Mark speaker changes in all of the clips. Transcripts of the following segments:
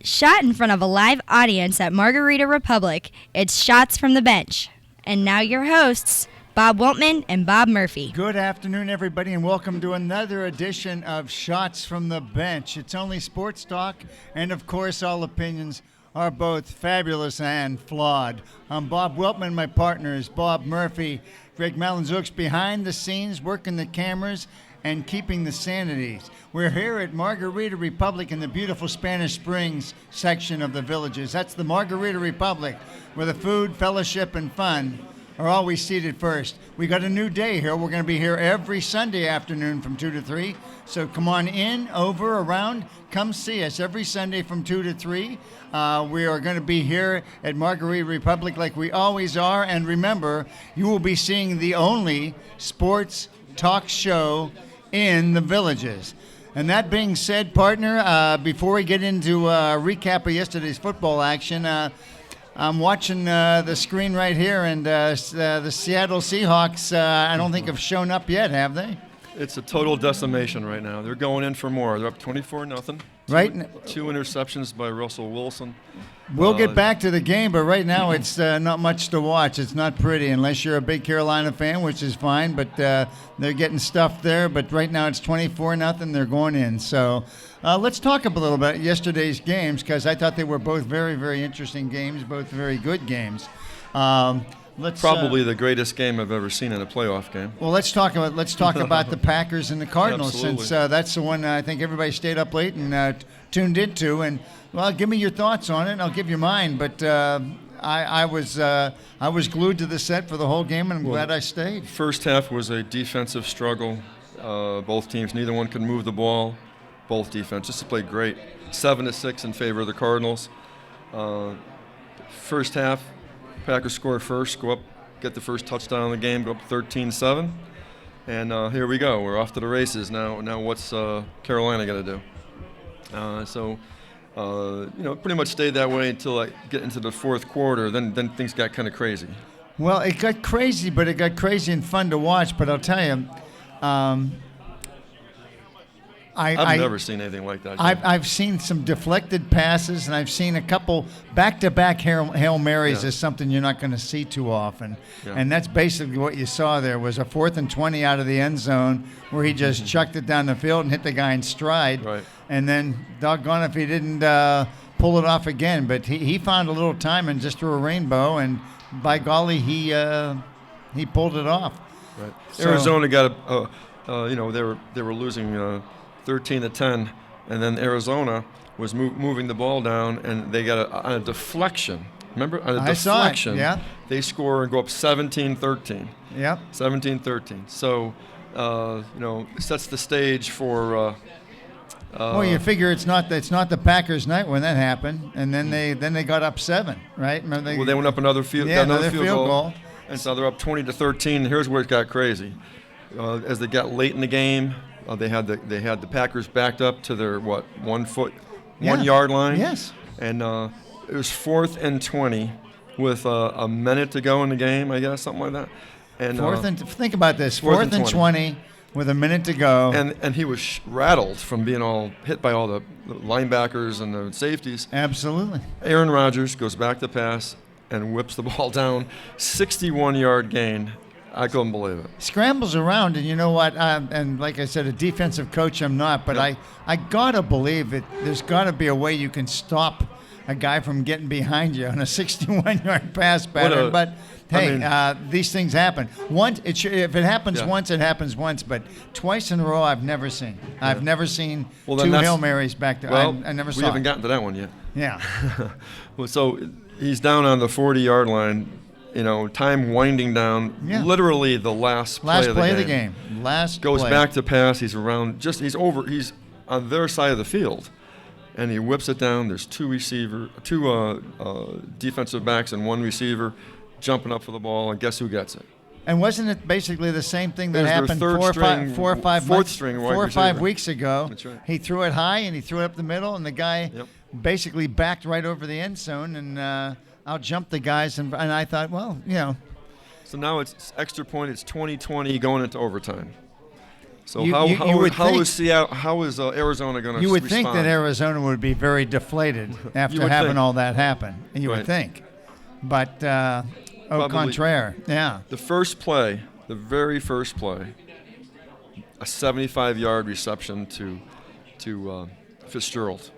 Speaker 1: Shot in front of a live audience at Margarita Republic, it's Shots from the Bench. And now your hosts, Bob Wiltman and Bob Murphy.
Speaker 2: Good afternoon, everybody, and welcome to another edition of Shots from the Bench. It's only sports talk, and of course, all opinions are both fabulous and flawed. I'm Bob Wiltman. My partner is Bob Murphy. Greg Malinzuk's behind the scenes, working the cameras and keeping the sanities. We're here at Margarita Republic in the beautiful Spanish Springs section of the Villages. That's the Margarita Republic, where the food, fellowship, and fun are always seated first. We got a new day here. We're going to be here every Sunday afternoon from 2 to 3. So come on in, over, around. Come see us every Sunday from 2 to 3. We are going to be here at Margarita Republic like we always are. And remember, you will be seeing the only sports talk show in the Villages. And that being said, partner, before we get into a recap of yesterday's football action, I'm watching the screen right here, and the Seattle Seahawks, I don't think have shown up yet, have they?
Speaker 3: It's a total decimation right now. They're going in for more. They're up 24-0.
Speaker 2: Right.
Speaker 3: Two interceptions by Russell Wilson.
Speaker 2: We'll get back to the game, but right now it's not much to watch. It's not pretty unless you're a big Carolina fan, which is fine, but they're getting stuffed there. But right now it's 24-0. They're going in. So let's talk a little bit yesterday's games, because I thought they were both very, very interesting games, both very good games.
Speaker 3: Probably the greatest game I've ever seen in a playoff game.
Speaker 2: Well, let's talk about the Packers and the Cardinals,
Speaker 3: Absolutely.
Speaker 2: since that's the one I think everybody stayed up late and tuned into. And well, give me your thoughts on it, and I'll give you mine. But I was glued to the set for the whole game, and I'm glad I stayed.
Speaker 3: First half was a defensive struggle. Both teams, neither one could move the ball. Both defenses played great. 7-6 in favor of the Cardinals. First half, Packers score first, go up, get the first touchdown of the game, go up 13-7, and here we go. We're off to the races now. Now, what's Carolina going to do? Pretty much stayed that way until I get into the fourth quarter. Then things got kind of crazy.
Speaker 2: Well, it got crazy, but it got crazy and fun to watch. But I'll tell you,
Speaker 3: I've never seen anything like that.
Speaker 2: I've seen some deflected passes, and I've seen a couple back-to-back Hail Marys. Is something you're not going to see too often. Yeah. And that's basically what you saw there, was a 4th and 20 out of the end zone where he just chucked it down the field and hit the guy in stride.
Speaker 3: Right.
Speaker 2: And then, doggone if he didn't pull it off again. But he found a little time and just threw a rainbow, and by golly, he pulled it off.
Speaker 3: Right. So, Arizona got they were losing 13-10, and then Arizona was moving the ball down, and they got on a deflection. Remember, on a deflection,
Speaker 2: saw it. Yeah.
Speaker 3: They score and go up 17-13.
Speaker 2: Yep.
Speaker 3: 17-13. So, sets the stage for.
Speaker 2: Well, you figure it's not the Packers' night when that happened, and then they got up 7, right?
Speaker 3: Remember they went up another field.
Speaker 2: Yeah,
Speaker 3: another
Speaker 2: field goal.
Speaker 3: And so they're up 20-13. Here's where it got crazy. As they got late in the game. They had the Packers backed up to their 1 yard line.
Speaker 2: Yes.
Speaker 3: And it was 4th and 20 with a minute to go in the game, I guess, something like that. And
Speaker 2: think about this: 4th and 20 with a minute to go.
Speaker 3: And he was rattled from being all hit by all the linebackers and the safeties.
Speaker 2: Absolutely.
Speaker 3: Aaron Rodgers goes back to pass and whips the ball down, 61-yard gain. I couldn't believe it.
Speaker 2: Scrambles around, and you know what? And like I said, a defensive coach I'm not, but yep. I got to believe it. There's got to be a way you can stop a guy from getting behind you on a 61-yard pass pattern. But, hey, these things happen. If it happens once, it happens once. But twice in a row, I've never seen. I've never seen two Hail Marys back there.
Speaker 3: Well,
Speaker 2: I never saw
Speaker 3: we haven't gotten to that one yet.
Speaker 2: Yeah.
Speaker 3: Well, so he's down on the 40-yard line. Time winding down. Yeah. Literally the last play of the game. Goes back to pass. He's around. He's on their side of the field, and he whips it down. There's two defensive backs and one receiver jumping up for the ball, and guess who gets it?
Speaker 2: And wasn't it basically the same thing that happened
Speaker 3: fourth
Speaker 2: or 5 weeks ago?
Speaker 3: That's right.
Speaker 2: He threw it high and he threw it up the middle, and the guy basically backed right over the end zone and out-jumped the guys. And I thought, well,
Speaker 3: So now it's extra point. It's 20-20 going into overtime. So
Speaker 2: You-
Speaker 3: how
Speaker 2: you-
Speaker 3: how,
Speaker 2: you would
Speaker 3: how
Speaker 2: think-
Speaker 3: is Seattle? How is Arizona going to?
Speaker 2: You would think that Arizona would be very deflated after
Speaker 3: would
Speaker 2: having
Speaker 3: think.
Speaker 2: all that happen. You would
Speaker 3: Right.
Speaker 2: think. But au
Speaker 3: Probably-
Speaker 2: contraire, yeah.
Speaker 3: The first play, the very first play, a 75-yard reception to Fitzgerald.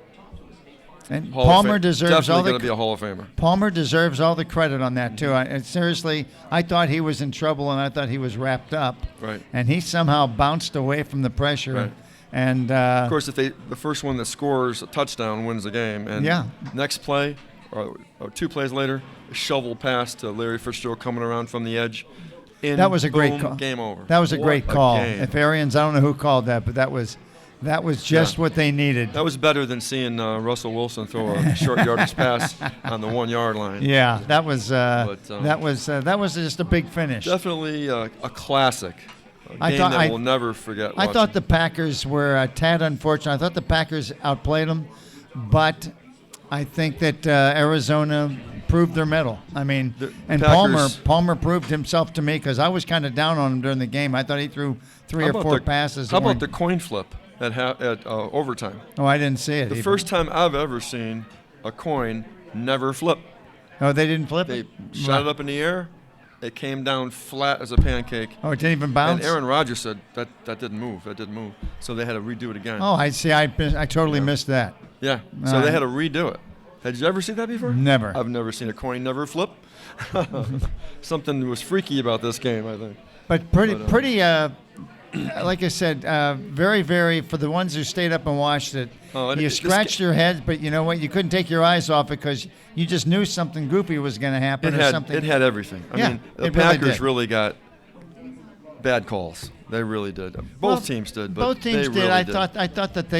Speaker 2: And
Speaker 3: Hall of
Speaker 2: Palmer
Speaker 3: Fame.
Speaker 2: deserves
Speaker 3: Definitely
Speaker 2: all
Speaker 3: going to
Speaker 2: the
Speaker 3: be a Hall of Famer.
Speaker 2: Palmer deserves all the credit on that too. And seriously, I thought he was in trouble and I thought he was wrapped up.
Speaker 3: Right.
Speaker 2: And he somehow bounced away from the pressure.
Speaker 3: Right.
Speaker 2: And
Speaker 3: Of course, if the first one that scores a touchdown wins the game, and
Speaker 2: Yeah.
Speaker 3: next play, or 2 plays later, a shovel pass to Larry Fitzgerald coming around from the edge.
Speaker 2: that was a great
Speaker 3: boom,
Speaker 2: call.
Speaker 3: Game over.
Speaker 2: That was a
Speaker 3: What
Speaker 2: great call.
Speaker 3: game.
Speaker 2: If Arians, I don't know who called that, but that was just what they needed.
Speaker 3: That was better than seeing Russell Wilson throw a short yardage pass on the 1-yard line.
Speaker 2: Yeah, that was
Speaker 3: But,
Speaker 2: that was just a big finish.
Speaker 3: Definitely a classic. A
Speaker 2: I
Speaker 3: game
Speaker 2: thought-
Speaker 3: that
Speaker 2: I-
Speaker 3: we'll never forget.
Speaker 2: I thought the Packers were a tad unfortunate. I thought the Packers outplayed them, but I think that Arizona proved their mettle. I mean,
Speaker 3: The
Speaker 2: and
Speaker 3: Packers-
Speaker 2: Palmer proved himself to me because I was kind of down on him during the game. I thought he threw 3 or 4 passes.
Speaker 3: How
Speaker 2: that
Speaker 3: about the
Speaker 2: weren't-
Speaker 3: coin flip at overtime?
Speaker 2: Oh, I didn't see it.
Speaker 3: The
Speaker 2: even.
Speaker 3: first time I've ever seen a coin never flip.
Speaker 2: Oh, they didn't flip
Speaker 3: They
Speaker 2: it.
Speaker 3: shot it up in the air. It came down flat as a pancake.
Speaker 2: Oh, it didn't even bounce.
Speaker 3: And Aaron Rodgers said that didn't move. That didn't move. So they had to redo it again.
Speaker 2: Oh, I see. I totally missed that.
Speaker 3: Yeah. So they had to redo it. Had you ever seen that before?
Speaker 2: Never.
Speaker 3: I've never seen a coin never flip. Something was freaky about this game, I think.
Speaker 2: But pretty. Like I said, very, very, for the ones who stayed up and watched it, you scratched your heads, but you know what? You couldn't take your eyes off it because you just knew something goofy was going to happen or something.
Speaker 3: It had everything. I
Speaker 2: Yeah,
Speaker 3: mean, the
Speaker 2: it really
Speaker 3: Packers
Speaker 2: did.
Speaker 3: really got bad calls. They really did. Both teams did. But
Speaker 2: Both teams
Speaker 3: they
Speaker 2: did.
Speaker 3: Really
Speaker 2: I
Speaker 3: did.
Speaker 2: thought that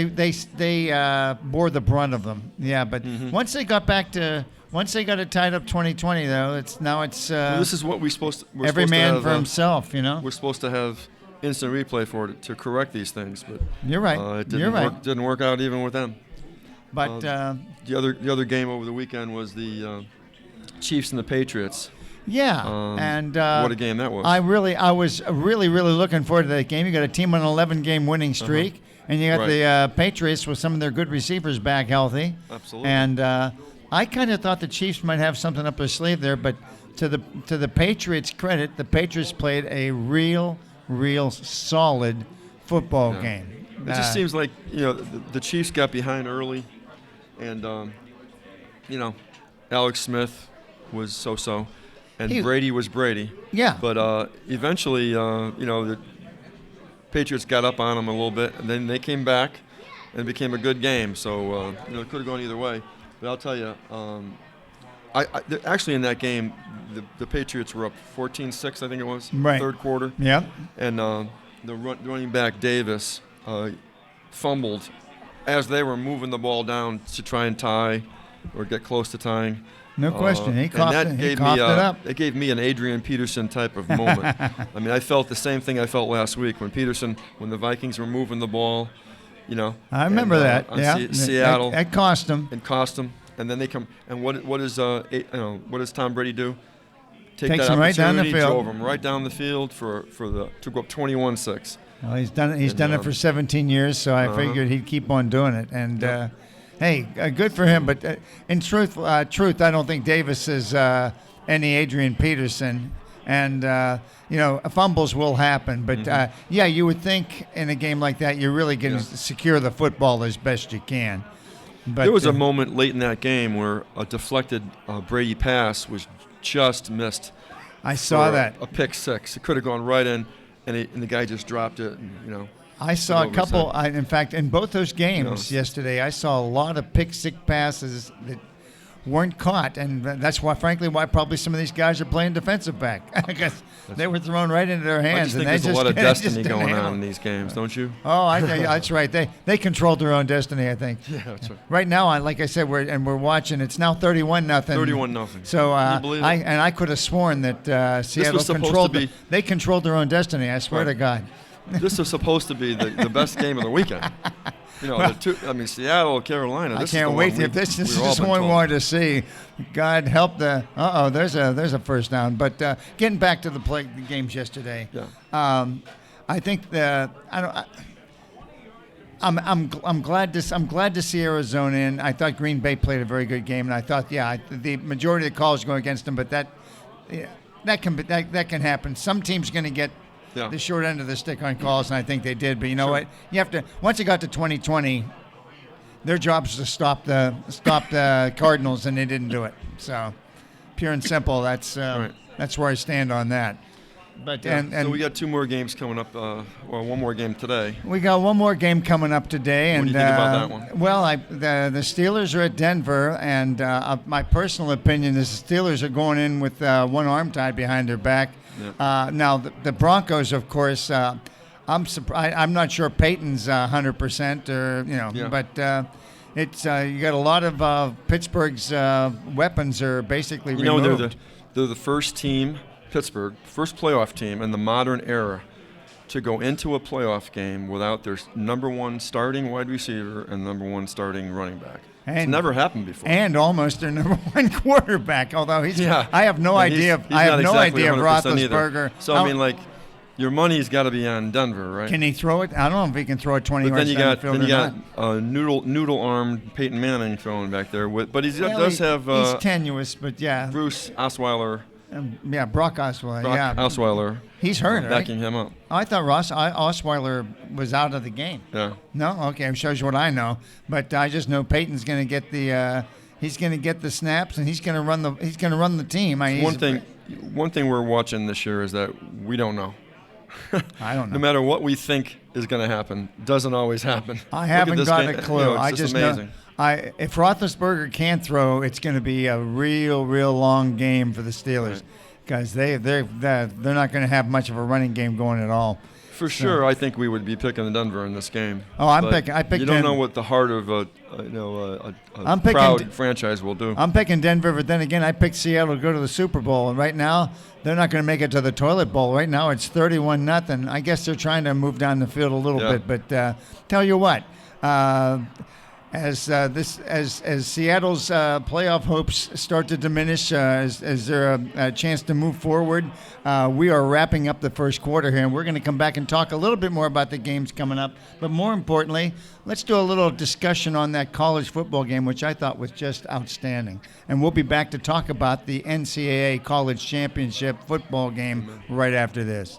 Speaker 2: they bore the brunt of them. Yeah, but
Speaker 3: Mm-hmm.
Speaker 2: once they got it tied up 2020 though, it's
Speaker 3: Well, this is what we're
Speaker 2: every
Speaker 3: supposed
Speaker 2: man
Speaker 3: to have,
Speaker 2: for himself. You know.
Speaker 3: We're supposed to have instant replay for it to correct these things, but
Speaker 2: You're right.
Speaker 3: it didn't
Speaker 2: You're right.
Speaker 3: work, didn't work out even with them.
Speaker 2: But
Speaker 3: The other game over the weekend was the Chiefs and the Patriots.
Speaker 2: yeah, and
Speaker 3: what a game that was.
Speaker 2: I was really looking forward to that game. You got a team on an 11-game winning streak, and you got
Speaker 3: Right.
Speaker 2: the Patriots with some of their good receivers back healthy.
Speaker 3: Absolutely.
Speaker 2: And I kind of thought the Chiefs might have something up their sleeve there, but to the Patriots' credit, the Patriots played a real solid football game.
Speaker 3: It just seems like the Chiefs got behind early, and Alex Smith was so, and Brady was Brady.
Speaker 2: Yeah.
Speaker 3: But eventually, the Patriots got up on them a little bit, and then they came back, and it became a good game. So it could have gone either way. But I'll tell you, actually in that game, the Patriots were up 14-6, I think it was,
Speaker 2: Right.
Speaker 3: third quarter.
Speaker 2: Yeah.
Speaker 3: And the running back Davis fumbled as they were moving the ball down to try and tie or get close to tying.
Speaker 2: No question. He coughed it up.
Speaker 3: It gave me an Adrian Peterson type of moment. I mean, I felt the same thing I felt last week when the Vikings were moving the ball.
Speaker 2: I remember that.
Speaker 3: On
Speaker 2: Yeah.
Speaker 3: Seattle.
Speaker 2: That cost them.
Speaker 3: And cost them. And then they come. And what does Tom Brady do?
Speaker 2: Takes them right down the
Speaker 3: opportunity,
Speaker 2: field.
Speaker 3: drove them right down the field to go up 21-6.
Speaker 2: Well, he's done it. He's done it for 17 years, so I figured he'd keep on doing it. And hey, good for him. But in truth, I don't think Davis is any Adrian Peterson. And fumbles will happen. But yeah, you would think in a game like that, you're really going to secure the football as best you can. But
Speaker 3: There was a moment late in that game where a deflected Brady pass was just missed.
Speaker 2: I saw
Speaker 3: for
Speaker 2: that.
Speaker 3: A pick six. It could have gone right in, and the guy just dropped it. And,
Speaker 2: I saw a
Speaker 3: oversight.
Speaker 2: couple. In fact, in both those games yesterday, I saw a lot of pick six passes that weren't caught, and that's why probably some of these guys are playing defensive back because they were thrown right into their
Speaker 3: I
Speaker 2: hands.
Speaker 3: just think
Speaker 2: and
Speaker 3: there's a lot of destiny
Speaker 2: didn't
Speaker 3: going
Speaker 2: handle
Speaker 3: on in
Speaker 2: it.
Speaker 3: these games, don't you?
Speaker 2: Oh, that's right. They controlled their own destiny, I think.
Speaker 3: Yeah, that's right.
Speaker 2: Right now, like I said, we're watching. It's now 31-0.
Speaker 3: 31-0.
Speaker 2: So
Speaker 3: Can you believe it?
Speaker 2: I could have sworn that Seattle
Speaker 3: was supposed
Speaker 2: controlled.
Speaker 3: to be-
Speaker 2: They controlled their own destiny. I swear
Speaker 3: Right.
Speaker 2: to God.
Speaker 3: This was supposed to be the best game of the weekend. Seattle, Carolina.
Speaker 2: I
Speaker 3: This
Speaker 2: can't
Speaker 3: is the
Speaker 2: wait.
Speaker 3: one
Speaker 2: If this
Speaker 3: we've
Speaker 2: is
Speaker 3: all
Speaker 2: just
Speaker 3: been
Speaker 2: one we
Speaker 3: told.
Speaker 2: wanted to see. God help the. There's a first down. But getting back to the games yesterday.
Speaker 3: Yeah.
Speaker 2: I think I'm glad to see Arizona in. I thought Green Bay played a very good game, and I thought the majority of the calls go against them, but that can happen. Some teams going to get the short end of the stick on calls, and I think they did. But you know what? You have to, once it got to 2020, their job is to stop the Cardinals, and they didn't do it. So pure and simple. That's where I stand on that. But
Speaker 3: so we got 2 more games coming up. Well, 1 more game today.
Speaker 2: We got 1 more game coming up today.
Speaker 3: What do you think about that one?
Speaker 2: Well, the Steelers are at Denver, and my personal opinion is the Steelers are going in with one arm tied behind their back. Yeah. Now the Broncos, of course, I'm surprised. I'm not sure Peyton's 100%, but it's you got a lot of Pittsburgh's weapons are basically removed.
Speaker 3: They're the first team. Pittsburgh, first playoff team in the modern era to go into a playoff game without their number 1 starting wide receiver and number 1 starting running back. It's never happened before.
Speaker 2: And almost their number 1 quarterback, although I have no idea of Roethlisberger.
Speaker 3: Either. So I mean, your money's got to be on Denver, right?
Speaker 2: Can he throw it? I don't know if he can throw it 20 yards down the field.
Speaker 3: Then you got noodle-armed Peyton Manning throwing back there, but he's
Speaker 2: tenuous, but yeah.
Speaker 3: Bruce Osweiler.
Speaker 2: Brock Osweiler.
Speaker 3: Osweiler.
Speaker 2: He's hurt,
Speaker 3: backing him up.
Speaker 2: Oh, I thought Osweiler was out of the game.
Speaker 3: Yeah.
Speaker 2: No, okay, it shows you what I know. But I just know Peyton's going to get the snaps, and he's going to run the team.
Speaker 3: One thing we're watching this year is that we don't know.
Speaker 2: I don't know.
Speaker 3: No matter what we think is going to happen, doesn't always happen.
Speaker 2: I haven't got a clue.
Speaker 3: It's just amazing.
Speaker 2: If Roethlisberger can't throw, it's going to be a real long game for the Steelers because they're not going to have much of a running game going at all.
Speaker 3: For sure, I think we would be picking Denver in this game.
Speaker 2: Oh, I picked.
Speaker 3: You don't know what the heart of a proud franchise will do.
Speaker 2: I'm picking Denver, but then again, I picked Seattle to go to the Super Bowl, and right now they're not going to make it to the toilet bowl. Right now it's 31-0. I guess they're trying to move down the field a little bit, but tell you what. As Seattle's playoff hopes start to diminish, is there a chance to move forward? We are wrapping up the first quarter here, and we're going to come back and talk a little bit more about the games coming up. But more importantly, let's do a little discussion on that college football game, which I thought was just outstanding. And we'll be back to talk about the NCAA College Championship football game right after this.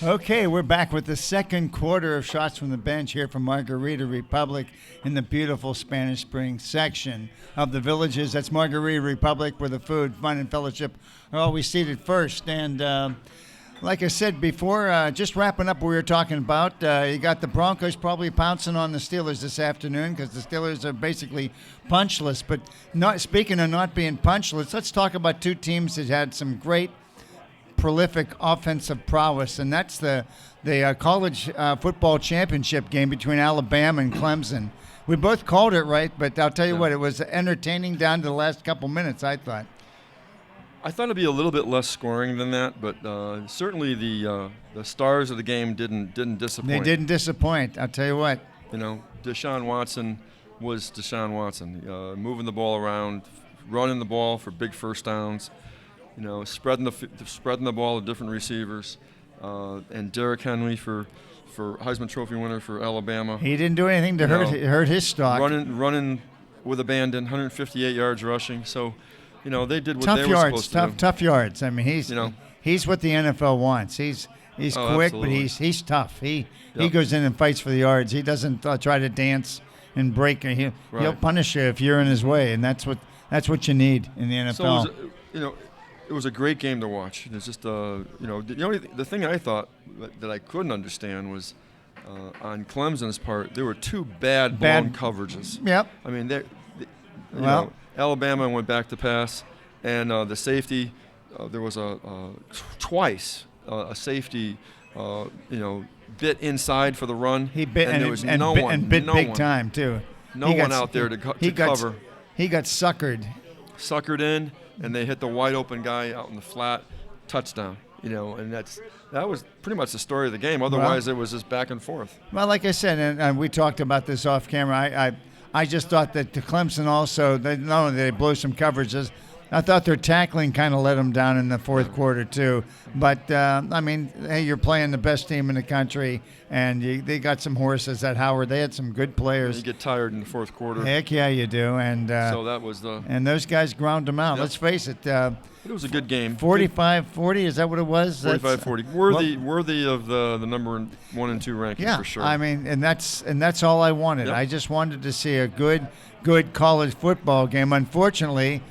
Speaker 2: Okay, we're back with the second quarter of Shots from the Bench here from Margarita Republic in the beautiful Spanish Spring section of the Villages. That's Margarita Republic, where the food, fun, and fellowship are always seated first. And like I said before, just wrapping up what we were talking about, you got the Broncos probably pouncing on the Steelers this afternoon because the Steelers are basically punchless. But speaking of not being punchless, let's talk about 2 teams that had some great prolific offensive prowess, and that's the college football championship game between Alabama and Clemson. We both called it right, but I'll tell you what, it was entertaining down to the last couple minutes, I thought.
Speaker 3: I thought it'd be a little bit less scoring than that, but certainly the stars of the game didn't disappoint.
Speaker 2: They didn't disappoint, I'll tell you what.
Speaker 3: Deshaun Watson was Deshaun Watson, moving the ball around, running the ball for big first downs. Spreading the ball to different receivers, and Derrick Henry for Heisman Trophy winner for Alabama.
Speaker 2: He didn't do anything to hurt his stock.
Speaker 3: Running with abandon, 158 yards rushing. So, they did what they were supposed to do.
Speaker 2: Tough yards. I mean, he's what the NFL wants. He's quick,
Speaker 3: absolutely.
Speaker 2: but he's tough. He goes in and fights for the yards. He doesn't try to dance and break. He'll punish you if you're in his way, and that's what you need in the NFL.
Speaker 3: So it was a great game to watch. It's just, the thing I thought that I couldn't understand was on Clemson's part, there were 2 bad blown coverages.
Speaker 2: Yep.
Speaker 3: I mean, Alabama went back to pass, and the safety, there was twice a safety, bit inside for the run.
Speaker 2: He bit, and there was no one big time too.
Speaker 3: No one out there to cover.
Speaker 2: He got suckered
Speaker 3: in. And they hit the wide open guy out in the flat, touchdown. And that was pretty much the story of the game. Otherwise, it was just back and forth.
Speaker 2: Well, like I said, and we talked about this off camera. I just thought that the Clemson also, not only did they blow some coverages, I thought their tackling kind of let them down in the fourth quarter too. But hey, you're playing the best team in the country, and they got some horses at Howard. They had some good players.
Speaker 3: You get tired in the fourth quarter.
Speaker 2: Heck yeah, you do. And
Speaker 3: so that was
Speaker 2: and those guys ground them out.
Speaker 3: Yep.
Speaker 2: Let's face it.
Speaker 3: It was a good game.
Speaker 2: 45-40, is that what it was?
Speaker 3: 45-40. Worthy of the number 1 and 2 ranking,
Speaker 2: yeah,
Speaker 3: for sure.
Speaker 2: And that's all I wanted.
Speaker 3: Yep.
Speaker 2: I just wanted to see a good college football game. Unfortunately,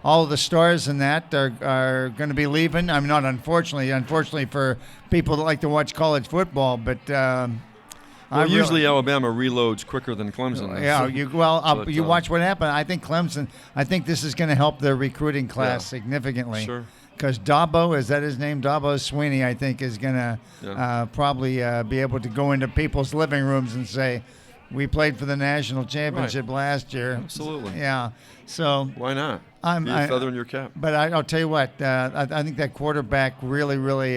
Speaker 2: all of the stars in that are going to be leaving. Not unfortunately for people that like to watch college football, but
Speaker 3: usually Alabama reloads quicker than Clemson.
Speaker 2: Yeah, you watch what happened. I think Clemson. I think this is going to help their recruiting class significantly.
Speaker 3: Sure.
Speaker 2: Because Dabo, is that his name? Dabo Sweeney, I think, is going to probably be able to go into people's living rooms and say, we played for the national championship last year.
Speaker 3: Absolutely.
Speaker 2: Yeah. So
Speaker 3: why not? Be a feather in your cap.
Speaker 2: But I'll tell you what. I think that quarterback really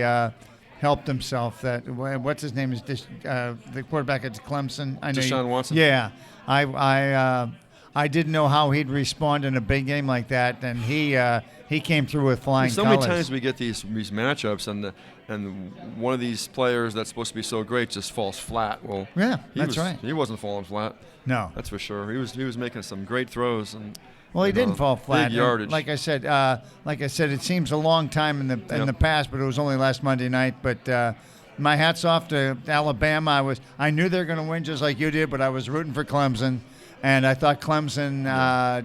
Speaker 2: helped himself. What's his name is the quarterback at Clemson. I know
Speaker 3: Deshaun Watson.
Speaker 2: Yeah. I didn't know how he'd respond in a big game like that, and he came through with flying colors.
Speaker 3: So many times we get these matchups, and one of these players that's supposed to be so great just falls flat. Well,
Speaker 2: yeah, that's right.
Speaker 3: He wasn't falling flat.
Speaker 2: No,
Speaker 3: that's for sure. He was making some great throws and.
Speaker 2: Well, he didn't fall flat.
Speaker 3: Big yardage.
Speaker 2: Like I said, it seems a long time in the past, but it was only last Monday night. But my hat's off to Alabama. I knew they were going to win just like you did, but I was rooting for Clemson, and I thought Clemson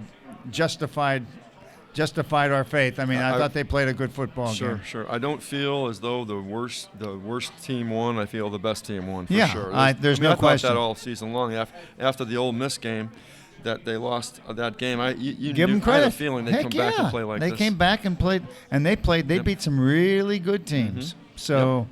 Speaker 2: justified our faith. I thought they played a good football game.
Speaker 3: Sure. I don't feel as though the worst team won. I feel the best team won for sure.
Speaker 2: There's no question.
Speaker 3: I thought that all season long. After the Ole Miss game, that they lost that game, you
Speaker 2: give them credit.
Speaker 3: I had a feeling they'd come back and play like this.
Speaker 2: They came back and played, and they beat some really good teams.
Speaker 3: Mm-hmm.
Speaker 2: So,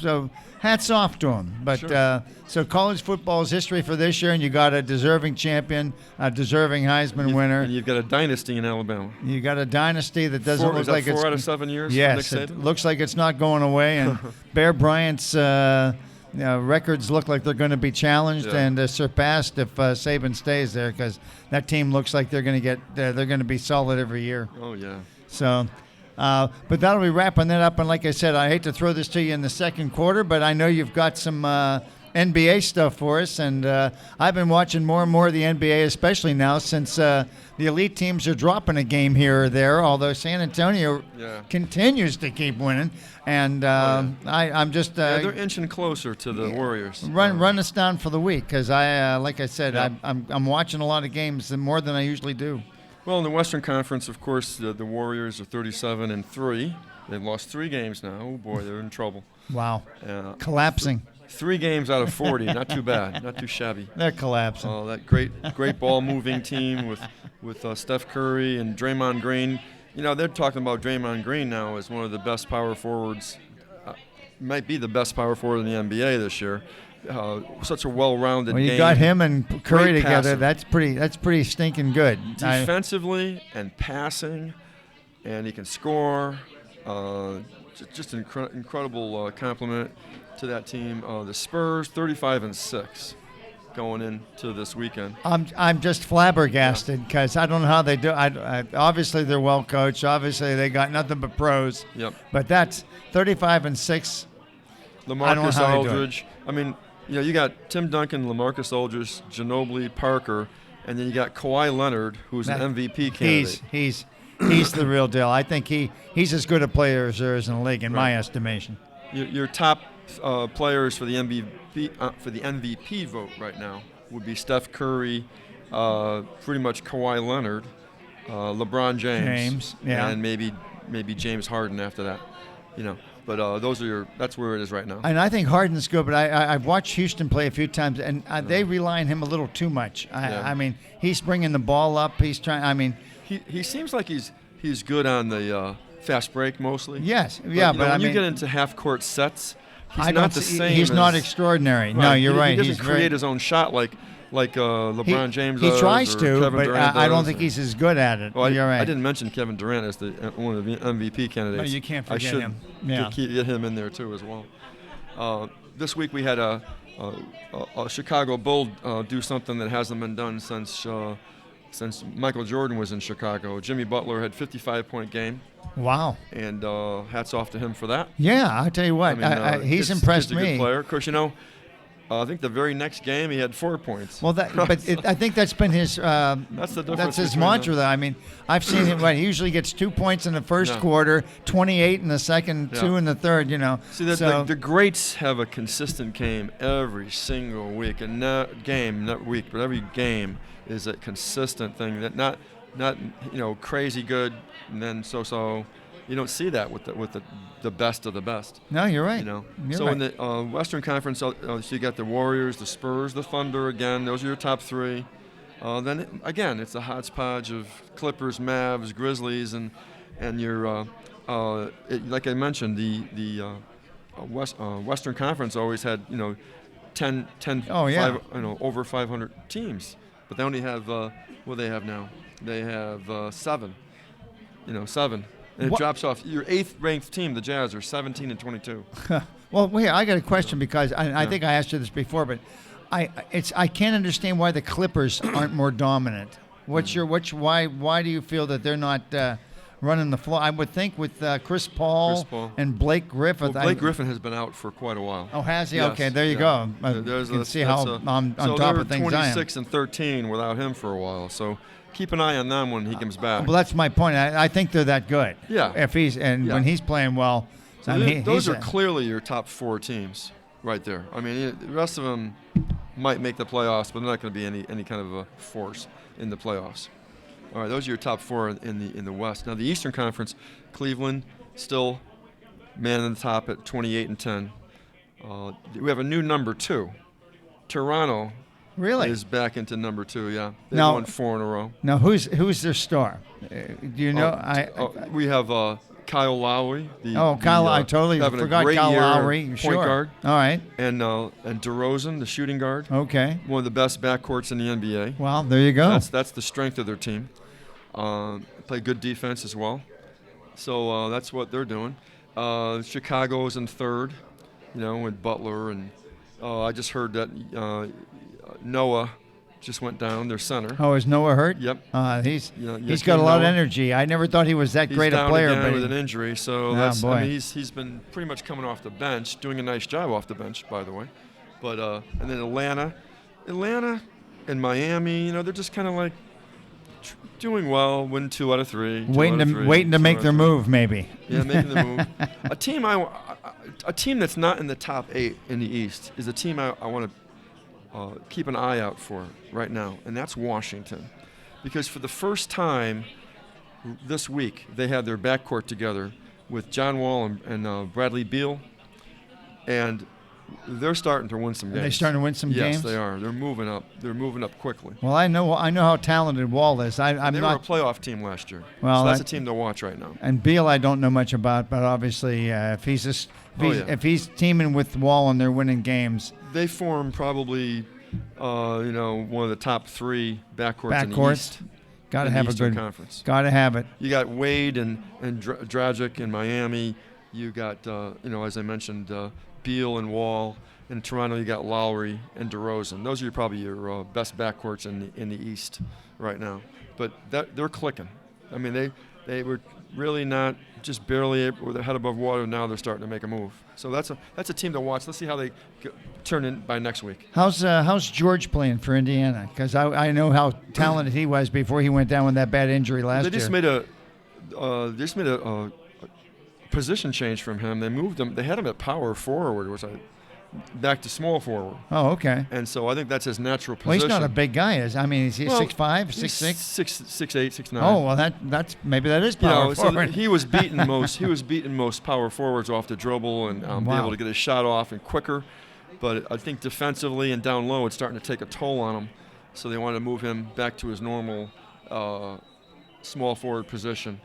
Speaker 2: so hats off to them. But so college football is history for this year, and you got a deserving champion, a deserving Heisman winner.
Speaker 3: And you've got a dynasty in Alabama.
Speaker 2: You got a dynasty that doesn't look like it's
Speaker 3: 4 out of 7 years.
Speaker 2: Yes, it looks like it's not going away. And Bear Bryant's records look like they're going to be challenged and surpassed if Saban stays there, because that team looks like they're going to be solid every year.
Speaker 3: Oh yeah.
Speaker 2: So. But that'll be wrapping that up. And like I said, I hate to throw this to you in the second quarter, but I know you've got some NBA stuff for us. And I've been watching more and more of the NBA, especially now since the elite teams are dropping a game here or there, although San Antonio continues to keep winning. And I'm just...
Speaker 3: they're inching closer to the Warriors.
Speaker 2: Run us down for the week, because like I said, I'm watching a lot of games more than I usually do.
Speaker 3: Well, in the Western Conference, of course, the Warriors are 37-3. They've lost 3 games now. Oh boy, they're in trouble.
Speaker 2: Wow. Collapsing.
Speaker 3: 3 games out of 40. Not too bad. Not too shabby.
Speaker 2: They're collapsing.
Speaker 3: Oh, that great ball moving team with Steph Curry and Draymond Green. They're talking about Draymond Green now as one of the best power forwards. Might be the best power forward in the NBA this year. Such a well-rounded game.
Speaker 2: When you got him and Curry together,
Speaker 3: passer.
Speaker 2: that's pretty stinking good.
Speaker 3: Defensively and passing, and he can score. Just an incredible compliment to that team. The Spurs, 35-6, going into this weekend.
Speaker 2: I'm just flabbergasted, because I don't know how they do. Obviously they're well coached. Obviously they got nothing but pros.
Speaker 3: Yep.
Speaker 2: But that's 35-6.
Speaker 3: LaMarcus Aldridge. You got Tim Duncan, LaMarcus Aldridge, Ginobili, Parker, and then you got Kawhi Leonard, who's an MVP candidate.
Speaker 2: He's the real deal. I think he's as good a player as there is in the league, in my estimation.
Speaker 3: Your top players for the MVP vote right now would be Steph Curry, pretty much Kawhi Leonard, LeBron James, and maybe James Harden after that. But that's where it is right now.
Speaker 2: And I think Harden's good, but I've watched Houston play a few times, and they rely on him a little too much. He's bringing the ball up. He's trying.
Speaker 3: He seems like he's good on the fast break mostly.
Speaker 2: Yes,
Speaker 3: but,
Speaker 2: but
Speaker 3: when you get into half court sets, he's not the same.
Speaker 2: He's not extraordinary.
Speaker 3: Right.
Speaker 2: No, you're right.
Speaker 3: He doesn't create his own shot like like LeBron James
Speaker 2: He
Speaker 3: does,
Speaker 2: tries
Speaker 3: or
Speaker 2: to,
Speaker 3: Kevin
Speaker 2: but
Speaker 3: Durant
Speaker 2: I don't
Speaker 3: does,
Speaker 2: think
Speaker 3: or-
Speaker 2: he's as good at it.
Speaker 3: Well,
Speaker 2: You're right.
Speaker 3: I didn't mention Kevin Durant as one of the MVP candidates.
Speaker 2: No, you can't
Speaker 3: I
Speaker 2: forget
Speaker 3: should
Speaker 2: him. Yeah.
Speaker 3: get him in there too as well. This week we had a Chicago Bull do something that hasn't been done since Michael Jordan was in Chicago. Jimmy Butler had 55-point game,
Speaker 2: Wow.
Speaker 3: and hats off to him for that.
Speaker 2: Yeah, I'll tell you what. He's
Speaker 3: Kid's
Speaker 2: impressed
Speaker 3: a good
Speaker 2: me.
Speaker 3: player. Of course, I think the very next game he had 4 points.
Speaker 2: Well, I think that's been his.
Speaker 3: That's the difference.
Speaker 2: That's his
Speaker 3: between
Speaker 2: mantra.
Speaker 3: them.
Speaker 2: Though. I mean, I've seen him. He usually gets 2 points in the first
Speaker 3: Yeah.
Speaker 2: quarter, 28 in the second,
Speaker 3: Yeah.
Speaker 2: 2 in the third.
Speaker 3: See, the greats have a consistent game every single week, and not week, but every game is a consistent thing. That not crazy good and then so. You don't see that with the best of the best.
Speaker 2: No, you're right.
Speaker 3: You're
Speaker 2: right.
Speaker 3: in the Western Conference, so you got the Warriors, the Spurs, the Thunder again. Those are your top three. Then again, it's a hodgepodge of Clippers, Mavs, Grizzlies, and your like I mentioned, the Western Conference always had 10
Speaker 2: Oh, yeah.
Speaker 3: over 500 teams, but they only have what do they have now? They have 7. 7. And it drops off. Your 8th-ranked team, the Jazz, are 17-22.
Speaker 2: Well, here I got a question because I think I asked you this before, but I can't understand why the Clippers aren't more dominant. Why do you feel that they're not running the floor? I would think with Chris Paul and Blake Griffin.
Speaker 3: Well, Blake Griffin has been out for quite a while.
Speaker 2: Oh, has he?
Speaker 3: Yes,
Speaker 2: Okay, there you
Speaker 3: yeah.
Speaker 2: go. You can see how on top of things I am.
Speaker 3: So they're 26-13 without him for a while. So keep an eye on them when he comes back.
Speaker 2: Well, that's my point. I think they're that good.
Speaker 3: Yeah.
Speaker 2: When he's playing well.
Speaker 3: So those are clearly your top 4 teams right there. I mean, the rest of them might make the playoffs, but they're not going to be any kind of a force in the playoffs. All right, those are your top 4 in the West. Now the Eastern Conference, Cleveland still man in the top at 28-10. We have a new number 2. Toronto
Speaker 2: really
Speaker 3: is back into number 2. Yeah, they've
Speaker 2: Now-
Speaker 3: won 4 in a row.
Speaker 2: Now, who's their star? Do you know?
Speaker 3: We have Kyle Lowry.
Speaker 2: I totally
Speaker 3: having
Speaker 2: forgot
Speaker 3: a great
Speaker 2: Kyle
Speaker 3: year,
Speaker 2: Lowry.
Speaker 3: point
Speaker 2: Sure.
Speaker 3: guard,
Speaker 2: All right.
Speaker 3: and DeRozan, the shooting guard.
Speaker 2: Okay.
Speaker 3: One of the best backcourts in the NBA.
Speaker 2: Well, there you go.
Speaker 3: That's the strength of their team. Play good defense as well. So that's what they're doing. Chicago's in 3rd, with Butler, and I just heard that Noah just went down, their center.
Speaker 2: Oh, is Noah hurt?
Speaker 3: Yep.
Speaker 2: He's got a lot of energy. I never thought he was that great a player.
Speaker 3: He's down
Speaker 2: but
Speaker 3: again with an injury, so
Speaker 2: boy.
Speaker 3: I mean, he's been pretty much coming off the bench, doing a nice job off the bench, by the way. But and then Atlanta and Miami, they're just kind of like doing well, win 2 out of 3.
Speaker 2: Waiting to make their move, maybe.
Speaker 3: Yeah, making the move. A team that's not in the top 8 in the East is a team I want to keep an eye out for right now, and that's Washington. Because for the first time this week, they had their backcourt together with John Wall and Bradley Beal, and they're starting to win some games.
Speaker 2: Are they starting to win some games?
Speaker 3: Yes, they are. They're moving up. They're moving up quickly.
Speaker 2: Well, I know how talented Wall is.
Speaker 3: They were a playoff team last year.
Speaker 2: Well,
Speaker 3: so that's a team to watch right now.
Speaker 2: And Beal, I don't know much about, but obviously, if he's teaming with Wall and they're winning games,
Speaker 3: they form probably, one of the top 3 backcourts in the East.
Speaker 2: Got to have a good
Speaker 3: conference.
Speaker 2: Got to have it.
Speaker 3: You got Wade and Dragic in Miami. You got, as I mentioned, Beal and Wall. In Toronto, you got Lowry and DeRozan. Those are probably your best backcourts in the East right now. But they're clicking. I mean, they were really not just barely with their head above water. Now they're starting to make a move. So that's a team to watch. Let's see how they turn in by next week.
Speaker 2: How's George playing for Indiana? Because I know how talented he was before he went down with that bad injury last year.
Speaker 3: They just made a position change from him. They moved him. They had him at power forward, which back to small forward.
Speaker 2: Oh, okay.
Speaker 3: And so I think that's his natural position.
Speaker 2: Well, he's not a big guy. Is he 6'5", 6'6"?
Speaker 3: 6'8", 6'9".
Speaker 2: Oh, well, that's maybe that is power forward.
Speaker 3: So he was beating most power forwards off the dribble and be able to get a shot off and quicker. But I think defensively and down low, it's starting to take a toll on him. So they wanted to move him back to his normal small forward position.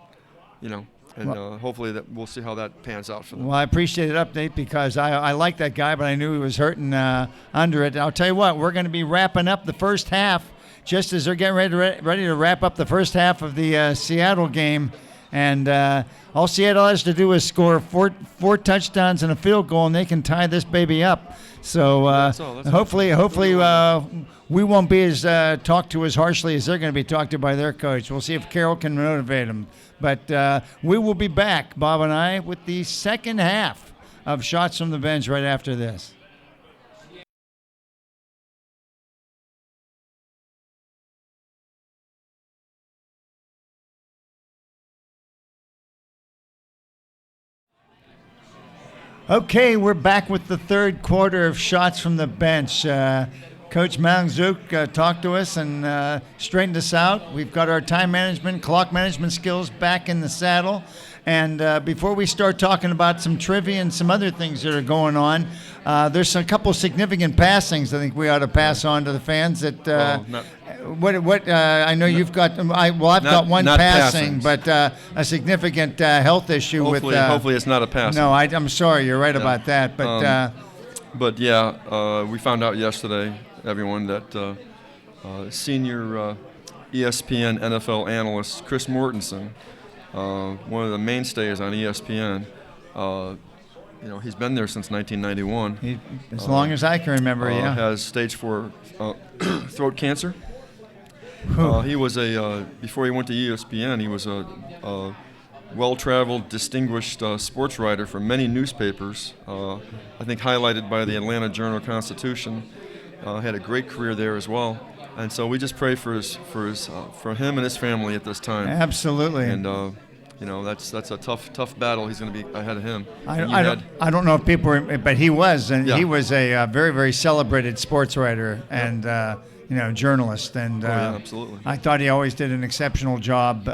Speaker 3: And hopefully that we'll see how that pans out for them.
Speaker 2: Well, I appreciate the update because I like that guy, but I knew he was hurting under it. I'll tell you what, we're going to be wrapping up the first half just as they're getting ready to wrap up the first half of the Seattle game. And all Seattle has to do is score four touchdowns and a field goal, and they can tie this baby up. So hopefully we won't be as talked to as harshly as they're going to be talked to by their coach. We'll see if Carroll can motivate them. But we will be back, Bob and I, with the second half of Shots from the Bench right after this. Okay, we're back with the third quarter of Shots from the Bench. Coach Mangzuk talked to us and straightened us out. We've got our time management, clock management skills back in the saddle. And before we start talking about some trivia and some other things that are going on, there's a couple significant passings I think we ought to pass on to the fans. That I know you've got. I've got one passing, but a significant health issue
Speaker 3: hopefully it's not a passing.
Speaker 2: No, I'm sorry. You're right about that.
Speaker 3: But we found out yesterday, everyone, that senior ESPN NFL analyst Chris Mortensen, one of the mainstays on ESPN, he's been there since 1991.
Speaker 2: As long as I can remember,
Speaker 3: has stage 4 throat cancer. He was before he went to ESPN, he was a well-traveled, distinguished sports writer for many newspapers, I think highlighted by the Atlanta Journal-Constitution. Had a great career there as well. And so we just pray for him and his family at this time.
Speaker 2: Absolutely.
Speaker 3: And that's a tough battle he's going to be ahead of him.
Speaker 2: I don't know if people, but he was, and he was a very, very celebrated sports writer and journalist. And
Speaker 3: absolutely.
Speaker 2: I thought he always did an exceptional job